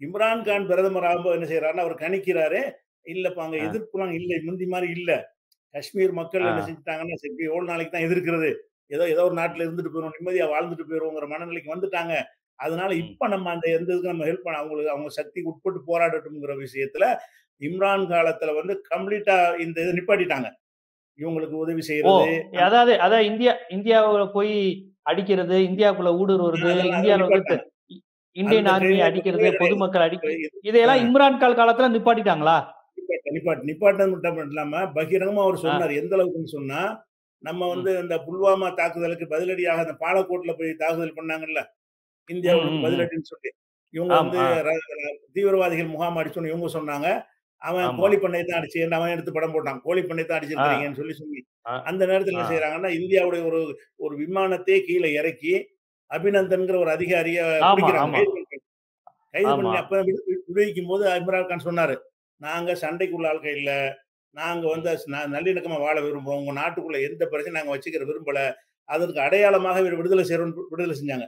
இம்ரான் கான் பிரதமர் ஆகும்போது என்ன செய்யறாருன்னா அவர் கணிக்கிறாரு, இல்லப்பா அங்க எதிர்ப்புலாம் இல்லை, முந்தி மாதிரி இல்ல, காஷ்மீர் மக்கள் என்ன செஞ்சுட்டாங்கன்னா சரி எவ்வளவு நாளைக்கு தான் எதிர்க்கிறது, ஏதோ ஒரு நாட்டுல இருந்துட்டு போயிடும், நிம்மதியா வாழ்ந்துட்டு போயிடுவோங்கிற மனநிலைக்கு வந்துட்டாங்க. அதனால இப்ப நம்ம அந்த எந்த இதுக்கு நம்ம ஹெல்ப் பண்ண அவங்களுக்கு அவங்க சக்திக்கு உட்பட்டு போராடட்டும்ங்கிற விஷயத்துல இம்ரான் காலத்துல வந்து கம்ப்ளீட்டா இந்த இதை நிப்பாட்டிட்டாங்க. இவங்களுக்கு உதவி செய்யறது, அதாவது இந்தியாவுல போய் அடிக்கிறது, இந்தியாவுக்குள்ள ஊடுருவது, இந்தியாவுல இந்தியன் ஆர்மி அடிக்கிறது, பொதுமக்கள் அடிக்கிறது, இதையெல்லாம் இம்ரான் காலத்துல நிப்பாட்டிட்டாங்களா? நிப்பாட்டம் மட்டும் இல்லாம பகிரங்கமா அவர் சொன்னார். எந்த அளவுக்குன்னு சொன்னா, நம்ம வந்து இந்த புல்வாமா தாக்குதலுக்கு பதிலடியாக அந்த பாலக்கோட்ல போய் தாக்குதல் பண்ணாங்கல்ல, இந்தியாவுக்கு பதிலடின்னு சொல்லி இவங்க வந்து தீவிரவாதிகள் முகாம் அடிச்சோன்னு இவங்க சொன்னாங்க, அவன் கோழி பண்ணை தான் அடிச்சு, அவன் எடுத்து படம் போட்டான், கோழி பண்ணை தான் அடிச்சிருக்கீங்கன்னு சொல்லி அந்த நேரத்தில் என்ன செய்யறாங்கன்னா இந்தியாவுடைய ஒரு விமானத்தையே கீழே இறக்கி அபிநந்தன்கிற ஒரு அதிகாரிய பிடிக்கிறாங்க, கைது பண்ணி. அப்ப விடுவிக்கும் போது இம்ரான் கான் சொன்னாரு, நாங்க சண்டைக்குள்ள ஆட்கள் இல்ல, நாங்க வந்து நல்லிணக்கமா வாழ விரும்புறோம், உங்க நாட்டுக்குள்ள எந்த பிரச்சனை நாங்க வச்சுக்கிற விரும்பல, அதற்கு அடையாளமாக இவர் விடுதலை செஞ்சாங்க.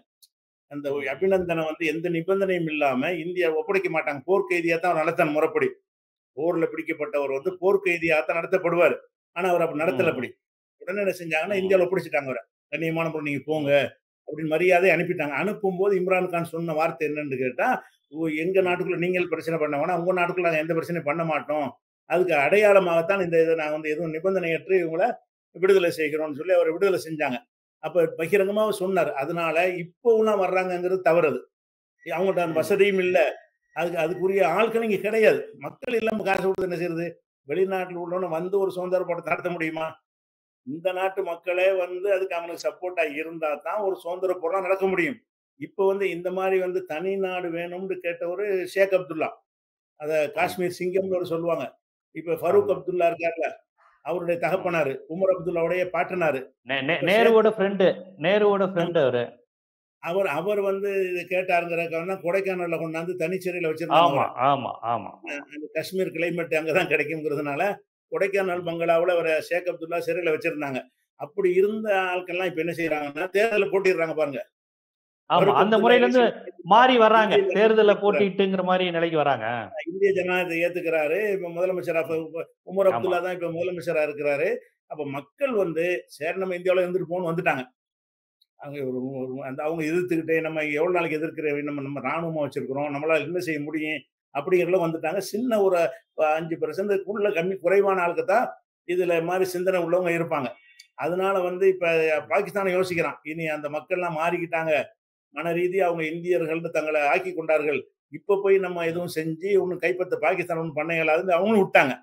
அந்த அபிநந்தனை வந்து எந்த நிபந்தனையும் இல்லாம இந்தியா ஒப்படைக்க மாட்டாங்க, போர்க்கைதியா தான் நடத்தான முறைப்படி. போர்ல பிடிக்கப்பட்டவர் வந்து போர்க்கைதியா தான் நடத்தப்படுவார். ஆனா அவர் அப்படி நடத்தல. அப்படி உடனே என்ன செஞ்சாங்கன்னா இந்தியாவில் ஒப்படைச்சிட்டாங்க அவரை, கண்ணியமான பொருள் நீங்க போங்க அப்படின்னு மரியாதை அனுப்பிட்டாங்க. அனுப்பும் போது இம்ரான் கான் சொன்ன வார்த்தை என்னன்னு கேட்டா, எங்க நாட்டுக்குள்ள நீங்கள் பிரச்சனை பண்ண வேணா, உங்க நாட்டுக்குள்ள நாங்க எந்த பிரச்சனையும் பண்ண மாட்டோம், அதுக்கு அடையாளமாகத்தான் இந்த இதை நான் வந்து எதுவும் நிபந்தனையற்று இவங்களை விடுதலை செய்கிறோம்னு சொல்லி அவரை விடுதலை செஞ்சாங்க. அப்ப பகிரங்கமாக சொன்னார். அதனால இப்போலாம் வர்றாங்கிறது தவறது, அவங்கள்ட்ட அந்த வசதியும் இல்லை, அதுக்குரிய ஆட்கள் இங்க கிடையாது. மக்கள் இல்லாம காசு கொடுத்து என்ன செய்யறது, வெளிநாட்டில் உள்ளவன வந்து ஒரு சுதந்திர போராட்டத்தை நடத்த முடியுமா? இந்த நாட்டு மக்களே வந்து அதுக்கு அவனுக்கு சப்போர்ட்டா இருந்தா தான் ஒரு சுதந்திர போராட்டம் நடக்க முடியும். இப்ப வந்து இந்த மாதிரி வந்து தனி நாடு வேணும்னு கேட்டவரு ஷேக் அப்துல்லா. அத ஆமா, காஷ்மீர் சிங்கம்னு ஒரு சொல்லுவாங்க. இப்ப ஃபரூக் ஆமா. அப்துல்லா இருக்கார்ல, அவருடைய ம். தகப்பனாரு. உமர் அப்துல்லாவுடைய பாட்டனாரு. இப்ப ஷேக் நேருவோட ஃப்ரெண்டு. நேருவோட ஃப்ரெண்டு அவரு. அவர் அவர் வந்து இத கேட்டாருங்கிறதுக்காக தான் கொடைக்கானல்ல கொண்டாந்து தனிச்சிறையில வச்சிருந்தாங்க ஆமா, அவர. ஆமா, ஆமா, ஆமா. அந்த காஷ்மீர் கிளைமேட் அங்க தான் கிடைக்கும்ங்கிறதுனால, கொடைக்கானல் ம். பங்களாவுல அவர ஷேக் அப்துல்லா சிறையில வச்சிருந்தாங்க. அப்படி இருந்த ஆட்கள்லாம் இப்ப என்ன செய்றாங்கன்னா, தேர்தல்ல போட்டியிடுறாங்க பாருங்க. ஆமா. ஃபரூக் அந்த அப்துல்லா முறையிலருந்து எலெக்ஷன் மாறி வர்றாங்க. இந்திய ஜனநாயகத்தை தேர்தல்ல ஏத்துக்கிறாரு. போட்டியிட்டுங்கிற மாரி நிலைக்கு வராங்க. இந்திய ஜனநாயகத்தை ஏத்துக்கிறாரு. இப்ப முதலமைச்சரா ம். உமர் ஆமா. அப்துல்லா தான் இப்ப முதலமைச்சரா இருக்கிறாரு. அப்ப மக்கள் வந்து சரி நம்ம இந்தியாவுல இருந்துட்டு போன்னு வந்துட்டாங்க. அங்க ஒரு ஒரு அந்த அவங்க எதிர்த்துக்கிட்டு நம்ம எவ்வளவு நாளைக்கு எதிர்க்கிற நம்ம நம்ம ராணுவமா வச்சிருக்கிறோம். நம்மளால என்ன செய்ய முடியும்? அப்படிங்கிறதுல வந்துட்டாங்க. சின்ன ஒரு 5% குறைவான ஆளுக்கு தான் இதுல மாரி சிந்தனை உள்ளவங்க இருப்பாங்க. அதனால வந்து இப்ப பாகிஸ்தான யோசிக்கிறான். இனி அந்த மக்கள்லாம் மாறிக்கிட்டாங்க. மன ரீதியா அவங்க இந்தியர்கள்னு தங்களை ஆக்கிக் கொண்டார்கள். இப்ப போய் நம்ம எதுவும் செஞ்சு ஒண்ணும் கைப்பத்த பாகிஸ்தான் ஒண்ணும் பண்ண இயலாதுன்னு அவங்களும் விட்டாங்க.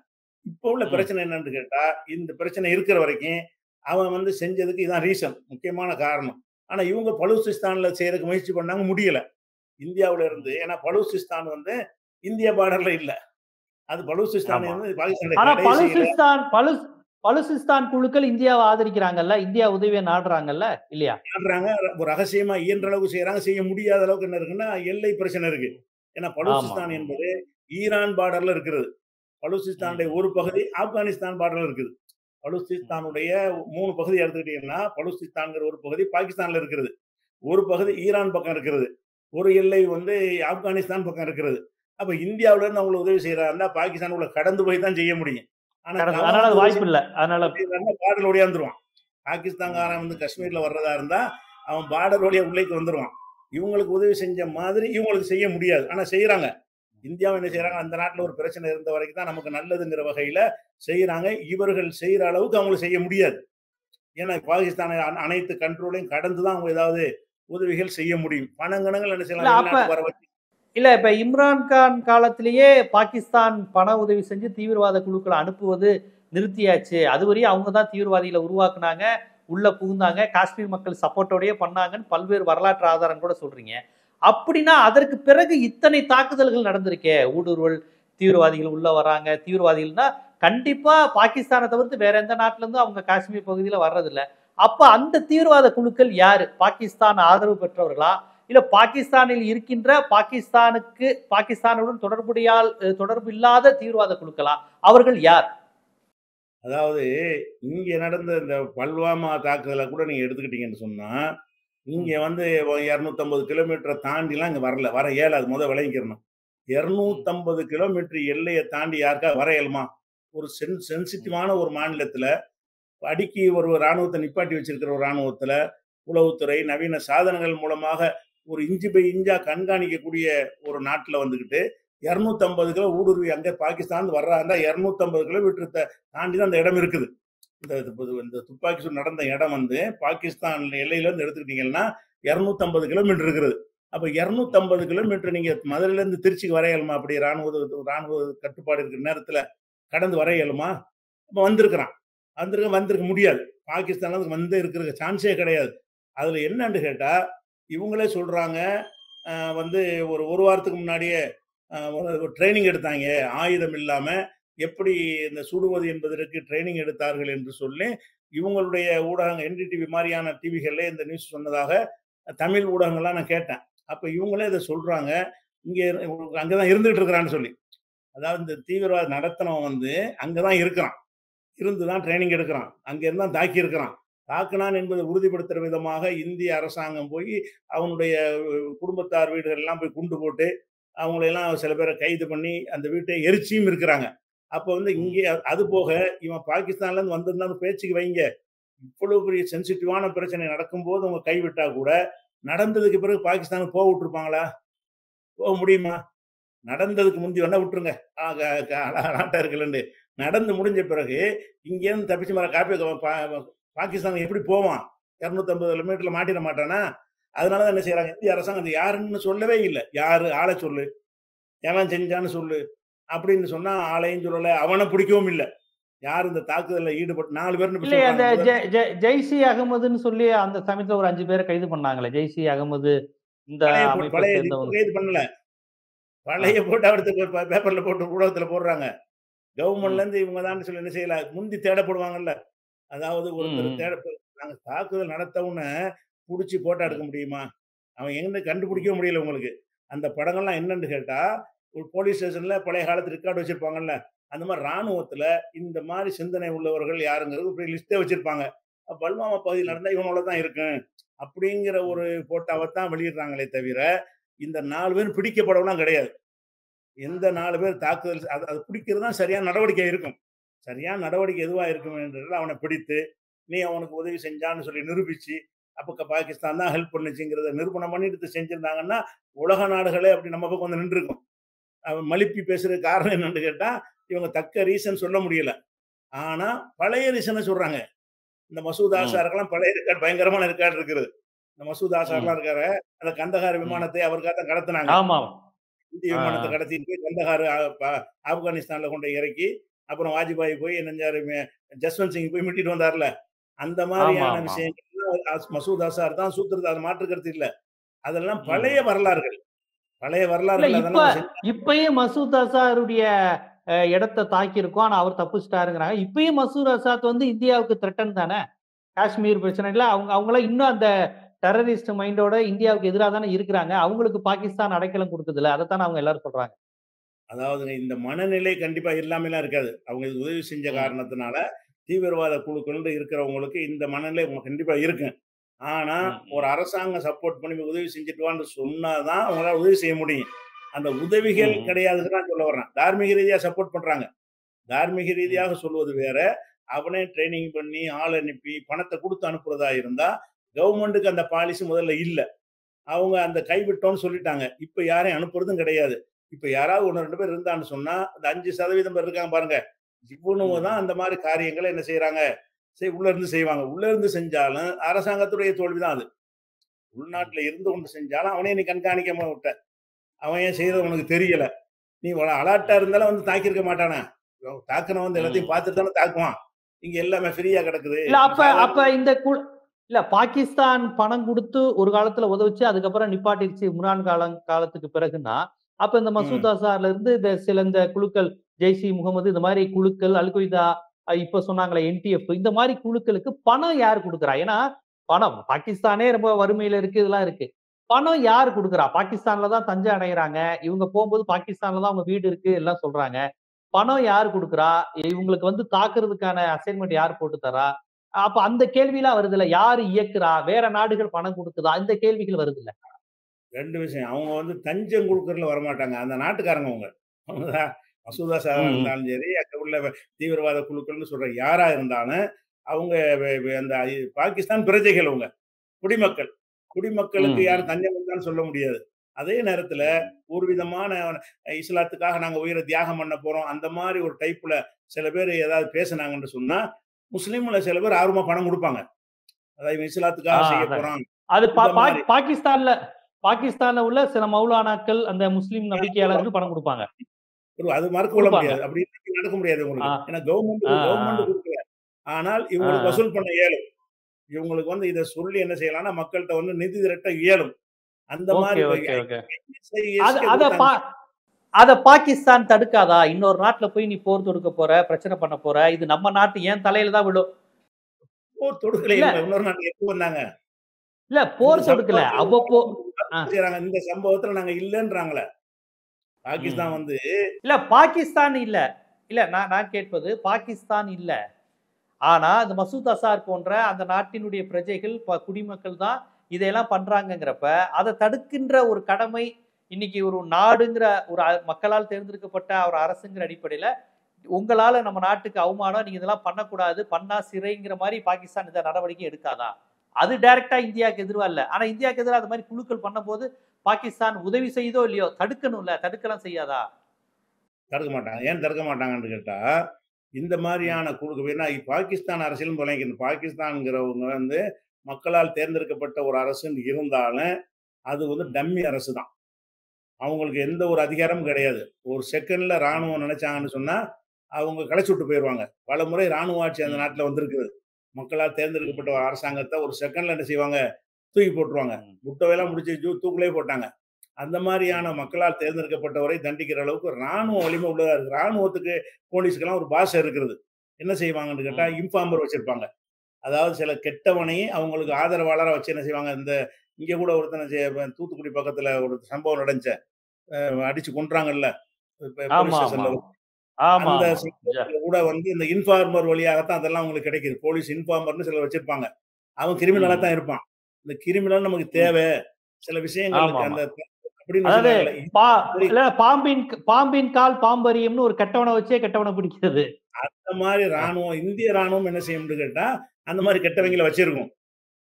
இப்ப உள்ள ம். பிரச்சனை என்னன்னு கேட்டா, இந்த பிரச்சனை இருக்கிற வரைக்கும், அவன் வந்து செஞ்சதுக்கு இதான் ரீசன். முக்கியமான காரணம். ஆனா இவங்க பலூச்சிஸ்தான்ல செய்யறதுக்கு முயற்சி பண்ணாங்க, முடியல. இந்தியாவுல ம். இருந்து ஏன்னா பலூச்சிஸ்தான் வந்து இந்திய பார்டர்ல இல்ல. அது பலூச்சிஸ்தான் ஆமா. வந்து பாகிஸ்தானுடைய ஆனா கடைசியில பலுசிஸ்தான் குழுக்கள் இந்தியாவ ஆதரிக்கிறாங்கல்ல. இந்தியா உதவிய நாடுறாங்கல்ல. இல்லையா? பண்றாங்க. ஒரு ரகசியமா இயன்ற அளவுக்கு செய்றாங்க. செய்ய முடியாத அளவுக்கு என்ன இருக்குன்னா, எல்லை பிரச்சனை இருக்கு. ம். ஏன்னா ஆமா. பலூச்சிஸ்தான் ம். என்பது ஈரான் பார்டர்ல இருக்கிறது. ம். பலூச்சிஸ்தானுடைய ம். ஒரு பகுதி ஆப்கானிஸ்தான் பார்டர்ல இருக்குது. ம். பலூச்சிஸ்தானுடைய 3 பகுதி எடுத்துக்கிட்டீங்கன்னா, பலூச்சிஸ்தான்ங்கிற ஒரு பகுதி பாகிஸ்தான்ல இருக்கிறது. ஒரு பகுதி ஈரான் பக்கம் இருக்கிறது. ஒரு எல்லை வந்து ஆப்கானிஸ்தான் பக்கம் இருக்கிறது. அப்ப இந்தியாவுல இருந்து அவங்களுக்கு உதவி செய்றாருன்னா, பாகிஸ்தானுக்குள்ள கடந்து போய் தான் செய்ய முடியும். ஆனா அவன் அதனால வந்து அது உதவி வாய்ப்பில்ல. அதனால செய்றான்னா பார்டர்ல ஓடியாந்துருவான். ம். பாகிஸ்தான்காரன் வந்து காஷ்மீர்ல வர்றதா இருந்தா, அவன் பார்டர் வழியா உள்ளேக்கு வந்துருவான். இவங்களுக்கு உதவி செஞ்ச மாதிரி இவங்களுக்கு செய்ய முடியாது. ஆனா செய்றாங்க. இந்தியாவும் என்ன ம். செய்றாங்க, அந்த நாட்டுல ஒரு பிரச்சனை இருந்த வரைக்கும் தான் நமக்கு நல்லதுங்கிற வகையில செய்றாங்க. இவர்கள் செய்ற அளவுக்கு அவங்களுக்கு செய்ய முடியாது. ஏன்னா பாகிஸ்தானை அனைத்து கண்ட்ரோலையும் கடந்து தான் அவங்க ஏதாவது உதவிகள் செய்ய முடியும். பணம் கணக்குல என்ன இல்ல செய்யலாம் அப்ப வெளிநாட்டுக்கு வர வச்சு இல்ல இப்ப இம்ரான் கான் காலத்திலேயே பாகிஸ்தான் பண உதவி செஞ்சு தீவிரவாத குழுக்கள அனுப்புவது நிறுத்தியாச்சு. அதுவரையும் அவங்க தான் தீவிரவாதிகள உருவாக்குனாங்க, உள்ள புகுந்தாங்க, காஷ்மீர் மக்கள் சப்போர்ட்டோடயே பண்ணாங்கன்னு பல்வேறு வரலாற்று ஆதாரம் கூட சொல்றீங்க. அப்படின்னா அதற்கு பிறகு இத்தனை தாக்குதல்கள் நடந்திருக்கே. ஊடுருவல், தீவிரவாதிகள் உள்ள வராங்க. தீவிரவாதிகள்னா கண்டிப்பா பாகிஸ்தான தவிர்த்து வேற எந்த நாட்டுல இருந்தும் அவங்க காஷ்மீர் பகுதியில வர்றதில்ல. அப்ப அந்த தீவிரவாத குழுக்கள் யாரு? பாகிஸ்தான் ஆதரவு பெற்றவர்களா? இல்ல பாகிஸ்தானில் இருக்கின்ற பாகிஸ்தானுடன் தொடர்பு இல்லாத தீவிரவாத குழுக்களா? அவர்கள் யார்? அதாவது இங்க நடந்த இந்த பல்வாமா தாக்குதல கூட நீங்க எடுத்துக்கிட்டீங்கன்னு சொன்னா, இங்க ம். வந்து 250 கிலோமீட்டர தாண்டிலாம் இங்க வரல. வர இயலாது. விளங்கிக்கிறணும். ம். 250 கிலோமீட்டர் எல்லைய தாண்டி யாருக்காவது வர இயலுமா? ஒரு ம். சென்சிட்டிவான ஒரு மாநிலத்தில, அடுக்கி ஒரு ராணுவத்த நிப்பாட்டி வச்சிருக்கிற ஒரு ராணுவத்தில, உளவுத்துறை, நவீன சாதனங்கள் மூலமாக ஒரு இன்ச் பை இன்ச்சா கண்காணிக்கக்கூடிய ஒரு நாட்டுல வந்துகிட்டு, 250 கிலோ ஊடுருவி அங்க பாகிஸ்தான் வர்றாருன்னா 250 கிலோமீட்டர் தாண்டி தான் அந்த இடம் இருக்குது. இந்த துப்பாக்கி சூடு நடந்த இடம் வந்து பாகிஸ்தான் எல்லையில இருந்து எடுத்துக்கிட்டீங்கன்னா 250 கிலோமீட்டர் இருக்கிறது. அப்ப ம். 250 கிலோமீட்டர் நீங்க மதுரையில இருந்து திருச்சிக்கு வர இயலுமா? அப்படி ராணுவ கட்டுப்பாடு இருக்கிற நேரத்துல கடந்து வர இயலுமா? அப்ப வந்திருக்கிறான். வந்திருக்க முடியாது. பாகிஸ்தான்ல வந்து இருக்கிற சான்ஸே கிடையாது. அதுல என்னன்னு கேட்டா, இவங்களே சொல்றாங்க, அ வந்து ஒரு வாரத்துக்கு முன்னாடியே ஒரு ட்ரெய்னிங் எடுத்தாய்ங்க. ஆயுதம் இல்லாம எப்படி இந்த சுடுவது என்பதற்கு ட்ரெய்னிங் எடுத்தார்கள் என்று சொல்லி, இவங்களுடைய ஊடகங்கள் என்டிடிவி மாரியான டிவிகள்ல இந்த நியூஸ் சொன்னதாக தமிழ் ஊடகங்கள்லாம் நான் கேட்டேன். அப்ப இவங்களே இத சொல்றாங்க. இங்க அங்க தான் இருந்துட்டு இருக்கிறான்னு சொல்லி. அதாவது இந்த தீவிரவாதம் நடத்துனவன் வந்து அங்க தான் இருக்கிறான். இருந்து தான் ட்ரெய்னிங் எடுக்கிறான். அங்க இருந்து தான் தாக்கி இருக்கிறான். தாக்குனான் என்பதை உறுதிப்படுத்துற விதமாக இந்திய அரசாங்கம் போய் அவனுடைய குடும்பத்தார் வீடுகள் எல்லாம் போய் குண்டு போட்டு, அவங்களையெல்லாம் சில பேர கைது பண்ணி அந்த வீட்டை எரிச்சியும் இருக்கிறாங்க. அப்ப வந்து ம். இங்கே அது போக இவன் பாகிஸ்தான்ல இருந்து வந்திருந்தான்னு பேச்சுக்கு வைங்க. இவ்வளவு பெரிய சென்சிட்டிவான பிரச்சனை நடக்கும்போது அவங்க கைவிட்டா கூட, நடந்ததுக்கு பிறகு பாகிஸ்தானுக்கு போக விட்டுருப்பாங்களா? போக முடியுமா? நடந்ததுக்கு முந்தி வேணா விட்டுருங்க. ஆ க க நாட்டா இருக்குல்லன்னு. நடந்து முடிஞ்ச பிறகு, இங்கேருந்து தப்பிச்சு பாகிஸ்தான் எப்படி போவான்? 250 கிலோமீட்டர்ல மாட்டிற மாட்டானா? அதனால தான் என்ன செய்றாங்க, இந்திய அரசாங்கம் அது யாருன்னு சொல்லவே இல்ல. யாரு? ஆள சொல்லு. எவன் செஞ்சான்னு சொல்லு. அப்படின்னு சொன்னா ஆளையும் சொல்லல. அவன பிடிக்கவும் இல்ல. யார் இந்த தாக்குதல்ல ஈடுபட்டு 4 பேர்னு இப்ப இல்லையே, அந்த சொல்றாங்க. ஜெய்சி அகமதுன்னு சொல்லி அந்த சமயத்துல ஒரு 5 பேரை கைது பண்ணாங்களே. ஜெய்சி அகமது இந்த அமைப்பை பழைய இப்ப சேர்ந்தவங்க. கைது பண்ணல. ஆ. பழைய போட்டு அடுத்து பேப்பர்ல போட்டு ஊடகத்துல போடுறாங்க. கவர்மெண்ட்ல ம். இருந்து இவங்க தான் சொல்லி என்ன செய்யல. முந்தி தேடப்படுவாங்கல்ல. அதாவது ஒருத்தர் ம். நாங்க தாக்குதல் நடத்தவுடனே புடிச்சு போட்டோ எடுக்க ம். முடியுமா? அவன் எங்கன்னு ம். கண்டுபிடிக்கவே முடியல உங்களுக்கு. அந்த படங்கள்லாம் என்னன்னு கேட்டா, ஒரு போலீஸ் ஸ்டேஷன்ல பழைய காலத்து ரெக்கார்ட் வச்சிருப்பாங்கல்ல. அந்த மாரி ராணுவத்துல இந்த மாரி சிந்தனை உள்ளவர்கள் யாருங்கிறது இப்படி லிஸ்ட்டே வச்சிருப்பாங்க. பல்வாமா பகுதியில் ம். நடந்தா இவனோட தான் இருக்கும். அப்படிங்கிற ம். ஒரு போட்டோவ தான் வெளியிடுறாங்களே தவிர, இந்த 4 பேரும் பிடிக்கப்படவெல்லாம் கிடையாது. எந்த 4 பேர் தாக்குதல் அது அது பிடிக்கிறது தான் சரியான நடவடிக்கை இருக்கும். சரியான நடவடிக்கை எதுவா இருக்கும் என்றால் அவன பிடித்து, நீ அவனுக்கு உதவி செஞ்சான்னு சொல்லி நிரூபிச்சு, அப்ப பாகிஸ்தான் தான் ஹெல்ப் பண்ணுச்சுங்கிறத நிரூபணம் பண்ணிட்டு செஞ்சிருந்தாங்கன்னா, உலக நாடுகளே அப்படி நம்ம பக்கம் வந்து நின்றுருக்கும். அவன் மழுப்பி பேசுறதுக்கு காரணம் என்னன்னு கேட்டா, இவங்க தக்க ரீசன் சொல்ல முடியல. ஆனா, பழைய ரீசன சொல்றாங்க. இந்த மசூத் ம். ஆசாருக்கெல்லாம் பழைய ரெக்கார்ட் பயங்கரமான ரெக்கார்ட் இருக்குது. இந்த மசூத் ஆசார்லாம் ம். இருக்காரு. அந்த கந்தகார் ம். விமானத்தை அவருக்காக தான் கடத்துனாங்க. ஆமாம். இந்திய ஆ. விமானத்த கடத்திட்டு போய் கந்தஹார் ஆப்கானிஸ்தான்ல கொண்டு போய் இறக்கி, அப்புறம் வாஜ்பாய் போய் என்ன செஞ்சாரு, ஜஸ்வந்த் சிங் போய் மீட்டுட்டு வந்தார்ல. அந்த ஆமா, மாரியான ஆமா. விஷயங்கள்லாம் மசூத் அசார் தான் சூத்திரதார் மாற்று கருத்து இல்ல. அதெல்லாம் பழைய ம். வரலாறுகள். பழைய இல்ல, வரலாறுகள் இப்ப அதெல்லாம் அவங்க செஞ்சு இப்பயும் மசூத் அசாருடைய இடத்த தாக்கியிருக்கோம். ஆனா அவர் தப்பிச்சுட்டாருங்கிறாங்க. இப்பயும் மசூத் அசாத் வந்து இந்தியாவுக்கு த்ரெட்டன் தானே. காஷ்மீர் பிரச்சனைல அவங்கலாம் இன்னும் அந்த டெரரிஸ்ட் மைண்டோட இந்தியாவுக்கு எதிரா தானே இருக்கிறாங்க. அவங்களுக்கு பாகிஸ்தான் அடைக்கலம் குடுக்குதுல்ல. அதத்தானே அவங்க எல்லாரும் சொல்றாங்க. அதாவதுங்க இந்த மனநிலை கண்டிப்பா இல்லாமலாம் இருக்காது. அவங்க இதுக்கு உதவி செஞ்ச ம். காரணத்தினால, தீவிரவாத குழுக்கள்ல இருக்கிறவங்களுக்கு இந்த மனநிலை கண்டிப்பா இருக்கும். ஆனா, ம். ஒரு ம். அரசாங்கம் சப்போர்ட் பண்ணி உதவி செஞ்சுட்டு வான்னு சொன்னா தான் அவங்களால உதவி செய்ய முடியும். அந்த உதவிகள் ம். கிடையாதுன்னு தான் சொல்ல வர்றேன். தார்மீக ரீதியா சப்போர்ட் பண்றாங்க. தார்மீக ம். ரீதியாக சொல்வது வேற. அவனே ட்ரெய்னிங் பண்ணி, ஆள் அனுப்பி, பணத்த குடுத்து அனுப்புறதா இருந்தா, கவர்மெண்ட்டுக்கு அந்த பாலிசி முதல்ல இல்ல. அவங்க அந்த கைவிட்டோம்னு சொல்லிட்டாங்க. இப்ப யாரையும் அனுப்புறதும் கிடையாது. இப்ப யாராவது 1, 2 பேர் இருந்தான்னு சொன்னா, அந்த 5% பேர் இருக்காங்க பாருங்க. இவனுங்க தான் ம். அந்த மாரி காரியங்கள என்ன செய்றாங்க, உள்ள இருந்து செய்வாங்க. உள்ள இருந்து செஞ்சாலும் அரசாங்கத்துடைய தோல்வி தான் அது. ம். உள்நாட்டுல இருந்து கொண்டு செஞ்சாலும் அவனே நீ கண்காணிக்காம விட்ட. அவன் ஏன் செய்றது உனக்கு தெரியல. நீ அலர்ட்டா ம். இருந்தாலும் வந்து தாக்கியிருக்க மாட்டானா? தாக்குனவன் வந்து எல்லாத்தையும் ம். பார்த்துட்டு தானே தாக்குவான். இங்க எல்லாமே ஃப்ரீயா கிடக்குது. இல்ல, நம்ம அப்ப சாதாரண அப்ப இந்த இல்ல, பாகிஸ்தான் பணம் குடுத்து ஒரு காலத்துல உதவுச்சு. அதுக்கப்புறம் நிப்பாட்டிருச்சு இம்ரான் காலத்துக்கு பிறகுன்னா, அப்ப இந்த ம். மசூத் அசார்ல இருந்து இந்த குழுக்கள், ஜெய்ஷ் இ முகமது இந்த மாரி குழுக்கள், அல் கொய்தா, இப்ப சொன்னாங்களே என்டிஎஃப், இந்த மாரி குழுக்களுக்கு பணம் யார் குடுக்குறா? ஏன்னா, பணம் பாகிஸ்தானே ரொம்ப வறுமையில இருக்கு. இதெல்லாம் இருக்கு. பணம் யார் குடுக்குறா? பாகிஸ்தான்ல தான் தஞ்சம் அடையறாங்க. இவங்க போம்போது பாகிஸ்தான்ல தான் அவங்க வீடு இருக்கு எல்லாம் சொல்றாங்க. பணம் யார் குடுக்குறா? இவங்களுக்கு வந்து தாக்குறதுக்கான அசைன்மென்ட் யார் போட்டு தர்றா? அப்ப அந்த கேள்விலாம் வருதுல்ல. யாரு இயக்குறா? வேற நாடுகள் பணம் குடுக்குதா? இந்த கேள்விகள் வருதுல்ல. 2 விஷயம். அவங்க வந்து தஞ்சம் குடுக்கறதுல வரமாட்டாங்க. அந்த நாட்டுக்காரங்க அவங்க. அவங்க தான் மசூதா ம். சாரா ம். இருந்தாலும் சரி, அங்க உள்ள தீவிரவாத குழுக்கள்னு சொல்ற யாரா இருந்தாலும், அவங்க அந்த பாகிஸ்தான் பிரஜைகள் அவங்க. குடிமக்கள். குடிமக்களுக்கு ம். யாரும் ம். தஞ்சம் குடுத்தான்னு சொல்ல முடியாது. அதே நேரத்துல ம். ஒரு விதமான இஸ்லாத்துக்காக நாங்க உயிர தியாகம் பண்ண போறோம். அந்த மாரி ஒரு டைப்ல சில பேர் ஏதாவது பேசுனாங்கன்னு சொன்னா, முஸ்லீம்ல சில பேர் ஆர்வமா பணம் குடுப்பாங்க. அதாவது இவன் ஆ, இஸ்லாத்துக்காக செய்ய அதாங்க. போறான். அது இந்த மாரி. பாகிஸ்தான்ல பாகிஸ்தான்ல உள்ள சில மௌலானாக்கள், அந்த முஸ்லிம் நம்பிக்கையாளர்கள் பணம் குடுப்பாங்க. அது மறுக்க குடுப்பாங்க. முடியாது. அப்படி நடக்க முடியாது ஆ. உங்களுக்கு. ஏன்னா ஆ. கவர்மெண்ட் ஆ. குடுக்கல. ஆனால் ஆ. இவங்களுக்கு ஆ. வசூல் பண்ண இயலும். இவங்களுக்கு வந்து இத சொல்லி என்ன செய்யலாம்னா, மக்கள்ட்ட வந்து நிதி திரட்ட இயலும். அந்த ஓகே, மாரி ஓகே, ஓகே. அது எஸ்கே அத குடுத்தாங்க. அத பாகிஸ்தான் தடுக்காதா? இன்னொரு நாட்டுல போய் நீ போர் தொடுக்க போற, பிரச்சனை பண்ண போற. இது நம்ம நாட்டு என் தலையில தான் விழும். போர் தொடுக்கல இல்ல, இவங்க. இன்னொரு நாட்டுக்கு எப்போ வந்தாங்க? இல்ல, இந்த போர் தொடுக்கல. சம்பவத்துல அவ்வப்போ ஆ. செய்றாங்க. இந்த சம்பவத்துல நாங்க இல்லன்றாங்களே. ம். பாகிஸ்தான் வந்து இல்ல, பாகிஸ்தான் இல்ல. இல்ல, நான் நான் கேட்பது பாகிஸ்தான் இல்ல. ஆனா, அந்த மசூத் அசார் போன்ற அந்த நாட்டினுடைய பிரஜைகள், குடிமக்கள் தான் இதையெல்லாம் பண்றாங்கங்கிறப்ப, அத தடுக்கின்ற ஒரு கடமை இன்னைக்கு ஒரு நாடுங்கிற ஒரு மக்களால் தேர்ந்தெடுக்கப்பட்ட ஒரு அரசுங்கிற அடிப்படையில, உங்களால நம்ம நாட்டுக்கு அவமானம், நீங்க இதெல்லாம் பண்ணக்கூடாது, பண்ணா சிறைங்கிற மாரி பாகிஸ்தான் எந்த நடவடிக்கையும் எடுக்காதா? அது டைரக்ட்டா இந்தியாவுக்கு எதிரா இல்ல. ஆனா இந்தியாவுக்கு எதிரா அது மாரி குழுக்கள் பண்ணும்போது, பாகிஸ்தான் உதவி செய்யுதோ இல்லையோ, தடுக்கணும்ல. தடுக்கலாம் செய்யாதா? தடுக்க மாட்டாங்க. ஏன் தடுக்க மாட்டாங்கன்னு கேட்டா, இந்த ம். மாரியான குழுக்கு ஏன்னா பாகிஸ்தான் அரசியலும் தொலைக்கணும். பாகிஸ்தான்ங்கிறவங்க வந்து மக்களால் தேர்ந்தெடுக்கப்பட்ட ஒரு அரசுன்னு இருந்தாலும், அது வந்து ம். டம்மி அரசு தான். அவங்களுக்கு எந்த ஒரு அதிகாரமும் கிடையாது. ஒரு செகண்ட்ல ம். ராணுவம் நினைச்சாங்கன்னு சொன்னா, அவங்க கலைச்சு விட்டு போயிடுவாங்க. பல முறை ராணுவ ஆட்சி அந்த நாட்டுல வந்திருக்குது. மக்களால் தேர்ந்தெடுக்கப்பட்ட அரசாங்கத்த ஒரு செகண்ட்ல என்ன செய்வாங்க? தூக்கி போட்டுருவாங்க. முட்டவையெல்லாம் முடிச்சு தூக்குலயே போட்டாங்க. அந்த மாரியான மக்களால் தேர்ந்தெடுக்கப்பட்டவரை தண்டிக்கிற அளவுக்கு ராணுவ வலிமை உள்ளதா இருக்கு. ராணுவத்துக்கு, போலீஸ்க்கெல்லாம் ஒரு பாஷை இருக்கிறது. என்ன செய்வாங்கன்னு கேட்டா, இன்ஃபார்மர் வச்சிருப்பாங்க. அதாவது சில கெட்டவனை அவங்களுக்கு ஆதரவாளரா வச்சு என்ன செய்வாங்க, இங்க கூட ஒருத்தன தூத்துக்குடி பக்கத்துல ஒரு சம்பவம் நடந்துச்சே. அடிச்சு கொன்றாங்கல்ல. போலீஸ் ஆமா, ஆமா, ஸ்டேஷன்ல ஆமா, அந்த ஆமா. சம்பவத்துல கூட இந்த இன்ஃபார்மர் வழியாகத்தான் அதெல்லாம் அவங்களுக்கு கிடைக்குது. போலீஸ் இன்ஃபார்மர்ன்னு சிலர் வச்சிருப்பாங்க. அவன் கிரிமினலா தான் இருப்பான். இந்த கிரிமினல் நமக்கு தேவை. சில ஆமா, விஷயங்களுக்கு ஆமா. அந்த அப்படின்னு அதாவது சொன்னாங்கல்ல. பா சரி, இல்ல பாம்பின் கால் பாம்பறியும்னு ஒரு கெட்டவன வச்சே கெட்டவன பிடிக்கிறது. அந்த மாரி ராணுவம், இந்திய ராணுவம் என்ன செய்யும்னு கேட்டா, அந்த மாரி ம். கெட்டவங்கள வச்சிருக்கும்.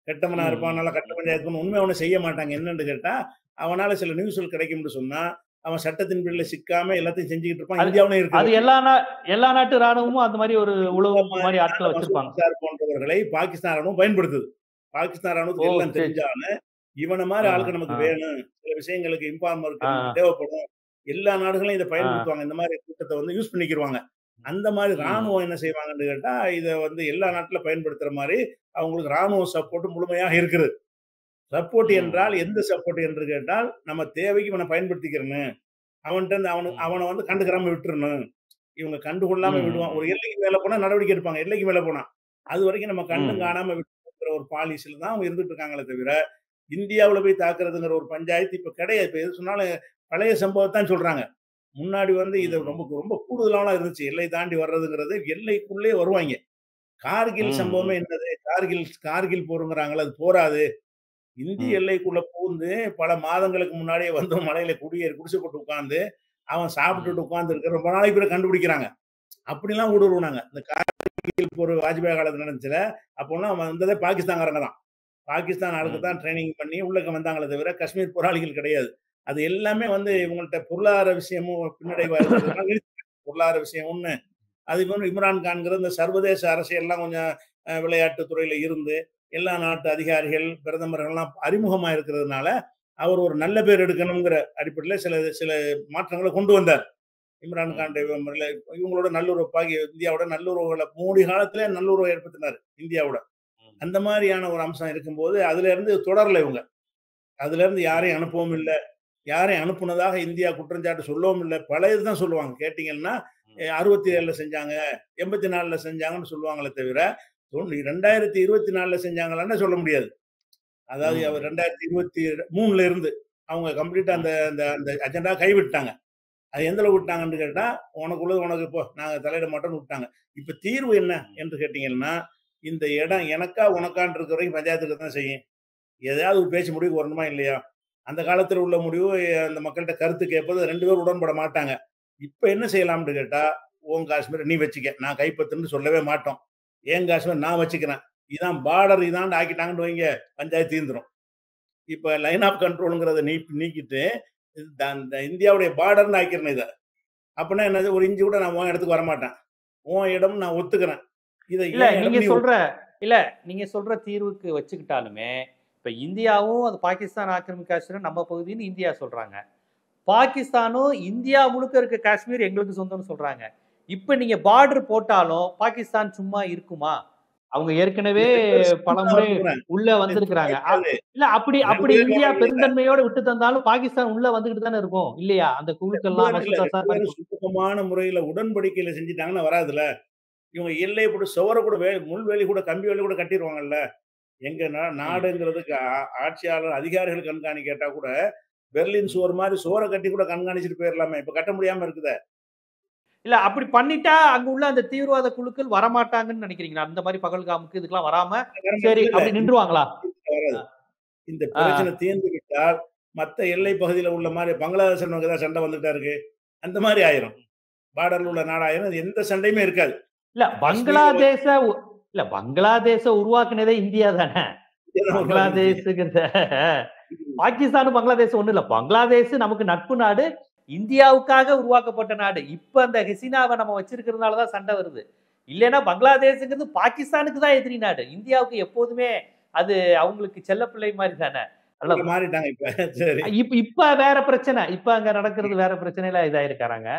கெட்டவனா ம், இருப்பான், ம், நல்லா கட்ட ம். பஞ்சாயத்துன்னு உண்மையா ஒண்ணும் செய்ய மாட்டாங்க. என்னன்னு கேட்டா, அவனால சில நியூஸ்கள் கிடைக்கும்னு சொன்னா, அவன் சட்டத்தின் பிடியில சிக்காம எல்லாத்தையும் செஞ்சுகிட்டு இருப்பான். அது இந்தியாவுலயும் அது இருக்குது. எல்லா நாட்டு ராணுவமும் அந்த மாரி ஒரு இந்த உளவு மாரி மாதிரியான ஆட்கள வச்சிருப்பாங்க. மசூத் அசார் போன்றவர்களை பாகிஸ்தான் ராணுவம் பயன்படுத்துது. பாகிஸ்தான் ஓ! ராணுவத்துக்கு எல்லாம் சரி. தெரிஞ்சாலும், இவன மாரி ஆ, ஆட்கள் நமக்கு ஆ, வேணும். சில விஷயங்களுக்கு ஆ, இன்ஃபார்மருக்கு நமக்கு தேவைப்படும். எல்லா நாடுகளும் இத ஆ. பயன்படுத்துவாங்க. இந்த மாரி கூட்டத்த யூஸ் பண்ணிக்கிருவாங்க. அந்த மாரி ம், ராணுவம் என்ன செய்வாங்கன்னு கேட்டா, இத எல்லா நாட்டுல பயன்படுத்துற மாரி அவங்களுக்கு ராணுவ சப்போர்ட் முழுமையாக இருக்குது. சப்போர்ட் என்றால் ம், எந்த சப்போர்ட் என்று கேட்டால், நம்ம தேவைக்கு இவன பயன்படுத்திக்கிறணும். அவன்ட்ட இருந்து ம், அவன கண்டுக்கிராம விட்டுறணும். இவங்க ம், கண்டுகொள்ளாம விடுவான். ம், ஒரு எல்லைக்கு மேல போனா நடவடிக்கை எடுப்பாங்க. எல்லைக்கு மேல போனா. அதுவரைக்கும் நம்ம கண்டும் ம், காணாம விட்டுற ஒரு பாலிசில தான் அவங்க இருந்துட்டு இருக்காங்களே தவிர, இந்தியாவுல போய் தாக்குறதுங்கிற ஒரு பஞ்சாயத்து இப்ப கிடையாது. இப்ப எது சொன்னாலும் பழைய சம்பவத்தான் சொல்றாங்க. முன்னாடி இது ம், ரொம்ப ரொம்ப கூடுதலாலாம் இருந்துச்சு. எல்லை தாண்டி வர்றதுங்கிறது எல்லைக்குள்ளே வருவாய்ங்க. கார்கில் ம், சம்பவமே என்னது? கார்கில் போருங்கிறாங்கல்ல, அது போராது. இந்திய ம், எல்லைக்குள்ள புகுந்து பல மாதங்களுக்கு முன்னாடியே மலையில குடிசை போட்டு உட்கார்ந்து, அவன் ம், சாப்பிட்டுட்டு உட்கார்ந்து இருக்க ரொம்ப நாளைக்கு பிறகு கண்டுபிடிக்கிறாங்க. அப்படிலாம் ஊடுருவுனாங்க. இந்த கார்கில் போர் வாஜ்பாய் காலத்துல நடந்துச்சுல, அப்போலாம் வந்ததே பாகிஸ்தான்காரங்க தான். பாகிஸ்தான் ஆளுக்கு ம், தான் ட்ரெய்னிங் பண்ணி உள்ளக்க வந்தாங்களே தவிர, காஷ்மீர் போராளிகள் கிடையாது. அது எல்லாமே இவங்கள்ட்ட பொருளாதார விஷயமும் பின்னடைவா இருக்கிறதுனால பொருளாதார விஷயம் ஒண்ணு. அதுக்கு இம்ரான் கான்ங்கிற இந்த சர்வதேச அரசியல்லாம் கொஞ்சம் விளையாட்டு துறையில இருந்து, எல்லா நாட்டு அதிகாரிகள், பிரதமர்கள்லாம் அறிமுகமா இருக்கிறதுனால, அவர் ஒரு நல்ல பேர் எடுக்கணுங்கிற அடிப்படையில சில சில மாற்றங்கள கொண்டு வந்தார். இம்ரான் கான் ம், இவங்களோட நல்லுறவு இந்தியாவோட நல்லுறவுகள மோடி காலத்திலே நல்லுறவு ஏற்படுத்தினாரு இந்தியாவோட. ம், அந்த மாரியான ஒரு அம்சம் இருக்கும்போது, அதுல இருந்து தொடரல இவங்க. அதுல இருந்து யாரையும் ம், அனுப்பவும் இல்ல. யாரையும் அனுப்புனதாக இந்தியா குற்றஞ்சாட்டு சொல்லவும் இல்ல. பல இதுதான் சொல்லுவாங்க. கேட்டீங்கன்னா, ம், 67ல செஞ்சாங்க, 84ல செஞ்சாங்கன்னு சொல்லுவாங்களே தவிர, 2024ல செஞ்சாங்களான்னு சொல்ல முடியாது. அதாவது அவர் ம், 2023ல இருந்து அவங்க கம்ப்ளீட்டா ம், அந்த அந்த அந்த அஜெண்டா கைவிட்டாங்க. அது எந்த அளவுக்கு விட்டாங்கன்னு கேட்டா, உனக்குள்ளது உனக்கு போ நாங்க தலையிட மாட்டோம்ன்னு விட்டாங்க. இப்ப தீர்வு என்ன ம், என்று கேட்டீங்கன்னா, இந்த இடம் ம். எனக்கா உனக்கான்னு இருக்கிற வரைக்கும் பஞ்சாயத்து இருக்க தான் செய்யும். எதையாவது ஒரு பேச்சு முடிவுக்கு வரணுமா இல்லையா? அந்த காலத்துல உள்ள முடிவு அந்த மக்கள்ட்ட கருத்து கேட்பது 2 பேரும் உடன்பட மாட்டாங்க. இப்ப என்ன செய்யலாம்ன்னு கேட்டா, உன் காஷ்மீர நீ வச்சுக்க. நான் கைப்பற்றுன்னு சொல்லவே மாட்டோம். என் காஷ்மீர் நான் வச்சுக்கிறேன். இதான் பார்டர் இதான்னு ஆக்கிட்டாங்கன்னு வைங்க, பஞ்சாயத்து தீர்ந்துரும். இப்ப லைன் ஆஃப் கண்ட்ரோல்ங்கிறத நீக்கிட்டு, இந்த இந்தியாவுடைய பார்டர்ன்னு ஆக்கிரணும் இத. அப்பன்னா என்னது? ஒரு இன்ச் கூட நான் உன் இடத்துக்கு வரமாட்டேன். உன் இடம் நான் ஒத்துக்கிறேன். இத இல்ல என் நீங்க இடம் நீ சொல்ற இல்ல நீங்க சொல்ற தீர்வுக்கு வச்சுக்கிட்டாலுமே, இப்ப இந்தியாவும் அது பாகிஸ்தான் ஆக்கிரமிப்பு காஷ்மீர் நம்ம பகுதின்னு இந்தியா சொல்றாங்க. பாகிஸ்தானும் இந்தியா முழுக்க இருக்க காஷ்மீர் எங்களுக்கு சொந்தம்னு சொல்றாங்க. இப்ப நீங்க பார்டர் போட்டாலும் பாகிஸ்தான் சும்மா இருக்குமா? அவங்க ஏற்கனவே 2 பேரும் சேர்ந்து பலமுறை வந்துக்கிறேன். உள்ள இது சும்மா வந்திருக்கிறாங்க. இருக்காது. இல்ல அப்படி 2 அப்படி பேரும் இந்தியா வரணும்ல. பெருந்தன்மையோட விட்டு தந்தாலும் பாகிஸ்தான் உள்ள வந்துகிட்டு தானே இருக்கும். இல்லையா? அந்த 2 குழுக்கள்லாம் பேரும் இல்ல. மசூத் 2 அசார் மாரி பேரும் சுமூகமான முறையில உடன்படிக்கையில செஞ்சுட்டாங்கன்னா வராதுல்ல. இவங்க எல்லைய போட்டு சுவர கூட முள்வேலி கூட கம்பி வேலி கூட கட்டிருவாங்கல்ல. எங்க ம். நாடுங்கிறதுக்கு ஆட்சியாளர் அதிகாரிகள் கண்காணி கேட்டா கூட, பெர்லின் ம். சுவர் மாரி சுவர கட்டி கூட கண்காணிச்சுட்டு போயிரலாமே. இப்ப கட்ட முடியாம இருக்குதே. இல்ல அப்படி பண்ணிட்டா, அங்க உள்ள அந்த தீவிரவாத குழுக்கள் வரமாட்டாங்கன்னு நினைக்கிறீங்களா? அந்த மாரி பகல்காமுக்கு இதுக்கெல்லாம் வராம, சரி இல்ல, இல்ல. அப்படி நின்றுவாங்களா? வராது. அ, இந்த ஆ. பிரச்சனை தீர்ந்து விட்டால், மத்த எல்லை பகுதியில உள்ள மாரி பங்களாதேஷ் நோக்கி தான் சண்டை வந்துட்டா இருக்கு. அந்த மாரி ஆயிரும். ம், பார்டர்ல உள்ள ம். நாடாயிரும். எந்த சண்டையுமே இருக்காது. இல்ல காஷ்மீர்ல பங்களாதேஷ இல்ல பங்களாதேஷ உருவாக்குனதே இந்தியா தானே. உருவாக்குனுச்சு. பங்களாதேஷ்ங்கிறத பாகிஸ்தானும் பங்களாதேஷும் ஒண்ணும் இல்ல. பங்களாதேஷ் நமக்கு நட்பு நாடு. இந்தியாவுக்காக உருவாக்கப்பட்ட நாடு. இப்ப அந்த ஹெசினாவ நம்ம வச்சிருக்கிறதுனால தான் சண்டை வருது. இல்லன்னா பங்களாதேஷ்ங்கிறது பாகிஸ்தானுக்கு தான் எதிரி நாடு. இந்தியாவுக்கு எப்போதுமே அது அவங்களுக்கு செல்லப்பிள்ளை மாரி தானே. அல்ல அவங்க மாறிட்டாங்க இப்ப. சரி. இப்ப வேற பிரச்சனை. இப்ப அங்க நடக்கிறது வேற பிரச்சனையில இதாயிருக்காராங்க.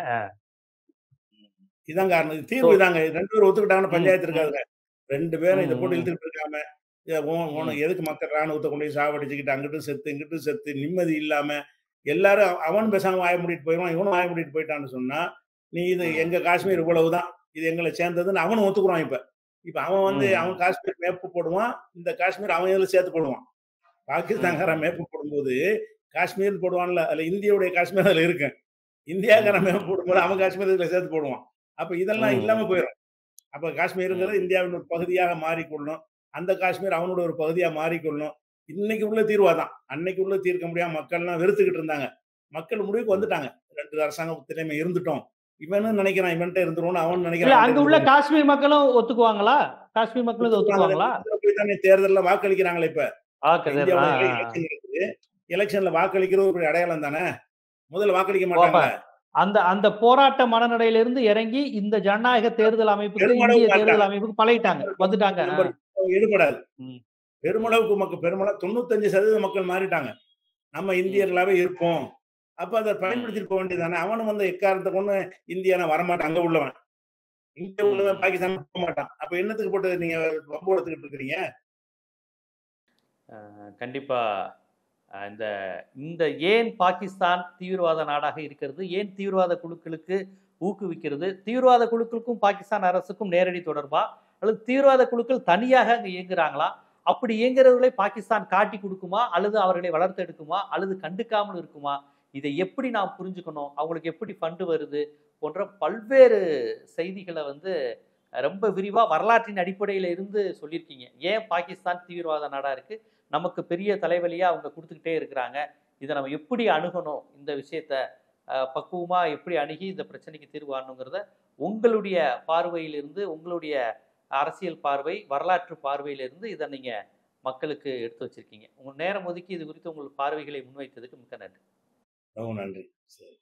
இதான் காரணம். இது ஸோ தீர்வு இதாங்க. 2 பேரும் ஒத்துக்கிட்டாங்கன்னா ம், பஞ்சாயத்து ம், இருக்காதுங்க. 2 பேரும் இத போட்டு ம், இழுத்துட்டு இருக்காம, ம், உனக்கு எதுக்கு மக்கள் ராணுவத்த கொண்டு போய் சாவடிச்சுக்கிட்டு, அங்கிட்டும் செத்து, இங்கிட்டும் செத்து, நிம்மதி இல்லாம, எல்லாரும் அவனும் பேசாம வாய மூடிட்டு போயிருவான். இவனும் வாய மூடிட்டு போயிட்டான்னு சொன்னா, நீ இது எங்க காஷ்மீர் இவ்வளவுதான். இது எங்கள சேர்ந்ததுன்னு அவனும் ஒத்துக்குறான் இப்ப. இப்ப அவன் வந்து அவன் ம், காஷ்மீர் மேப்பு போடுவான். இந்த காஷ்மீர் அவன் இதுல சேர்த்து போடுவான். ம், பாகிஸ்தான்காரன் மேப்பு போடும்போது, காஷ்மீர்ன்னு போடுவான்ல, அதுல இந்தியாவுடைய காஷ்மீர் அதுல இருக்கு. இந்தியாக்காரன் ம், மேப் போடும்போது அவன் காஷ்மீர் இதுல சேர்த்து போடுவான். அப்ப இதெல்லாம் இல்லாம ம், போயிரும். அப்ப காஷ்மீருங்கிறது ம், இந்தியாவின் ஒரு பகுதியாக மாறிக்கொள்ளணும். அந்த காஷ்மீர் அவனோட ஒரு பகுதியா மாறிக்கொள்ளணும். இன்னைக்கு உள்ள தீர்வு அதான். அன்னைக்கு உள்ள தீர்க்க முடியாம மக்கள்லாம் வெறுத்துக்கிட்டு இருந்தாங்க. மக்கள் முடிவுக்கு ம். வந்துட்டாங்க. 2 அரசாங்க ஒத்துழைமை இருந்துட்டோம். இவனும் நினைக்கிறான் இவன்ட்ட இருந்துரும்னு அவனும் இல்ல நினைக்கிறான் அவன்ட்ட அங்க உள்ள இருந்துரும்னு. காஷ்மீர் மக்களும் ஒத்துக்குவாங்களா? காஷ்மீர் மக்களும் இத ஒத்துக்குறாங்கல்ல. ஒத்துக்குவாங்களா? முதல்ல போய் தானே தேர்தல்ல வாக்களிக்கிறாங்களே இப்ப. கதிர். இந்தியாவுல எலெக்ஷன் இருக்குது. எலெக்ஷன்ல வாக்களிக்கிறது ஒரு அடையாளம் தானே. முதல்ல வாக்களிக்க ஓ! அப்ப மாட்டாங்கல்ல. அந்த அந்த போராட்ட மனநிலையிலிருந்து இறங்கி இந்த ஜனநாயக தேர்தல் அமைப்புக்கு, பெருமளவு இந்திய மாட்டாங்க. தேர்தல் அமைப்புக்கு பழகிட்டாங்க. வந்துட்டாங்க. நம்பர் ஈடுபடாது. ம், பெருமளவுக்கு மக்கள் 95% மக்கள் மாறிட்டாங்க. நம்ம ம், இந்தியர்களாவே இருப்போம். அப்ப அத ம், பயன்படுத்திட்டு போ வேண்டியது தானே. அவனும் வந்து எக்காரணத்த கொண்டு இந்தியா நான் வரமாட்டேன் அங்க உள்ளவன். இங்க உள்ளவன் ம். பாகிஸ்தான் போமாட்டான். அப்ப என்னத்துக்கு போட்டு நீங்க வம்பு வளர்த்துக்கிட்டு இருக்கிறீங்க? கண்டிப்பா இந்த இந்த ஏன் பாகிஸ்தான் தீவிரவாத நாடாக இருக்கிறது? ஏன் தீவிரவாத குழுக்களுக்கு ஊக்குவிக்கிறது? தீவிரவாத குழுக்களுக்கும் பாகிஸ்தான் அரசுக்கும் நேரடி தொடர்பா? அல்லது தீவிரவாத குழுக்கள் தனியாக அங்க இயங்குறாங்களா? அப்படி இயங்குறவர்களை பாகிஸ்தான் காட்டி குடுக்குமா? அல்லது அவர்களை வளர்த்தெடுக்குமா? அல்லது கண்டுக்காமல் இருக்குமா? இதை எப்படி நாம் புரிஞ்சுக்கணும்? அவங்களுக்கு எப்படி ஃபண்ட் வருது? போன்ற பல்வேறு செய்திகள வந்து ரொம்ப விரிவா வரலாற்றின் அடிப்படையில இருந்து சொல்லியிருக்கீங்க. ஏன் பாகிஸ்தான் தீவிரவாத நாடா இருக்கு? நமக்கு பெரிய தலைவலியா அவங்க குடுத்துக்கிட்டே இருக்கிறாங்க. இத நம்ம எப்படி அணுகணும்? இந்த விஷயத்த பக்குவமா எப்படி அணுகி இந்த பிரச்சனைக்கு தீர்வு காணணுங்கிறத உங்களுடைய பார்வையிலிருந்து, உங்களுடைய அரசியல் பார்வை, வரலாற்று பார்வையிலிருந்து இத நீங்க மக்களுக்கு எடுத்து வச்சிருக்கீங்க. உங்க நேரம் ஒதுக்கி இது குறித்து உங்கள் பார்வைகளை முன்வைத்ததுக்கு மிக்க நன்றி. ரொம்ப நன்றி. சரி.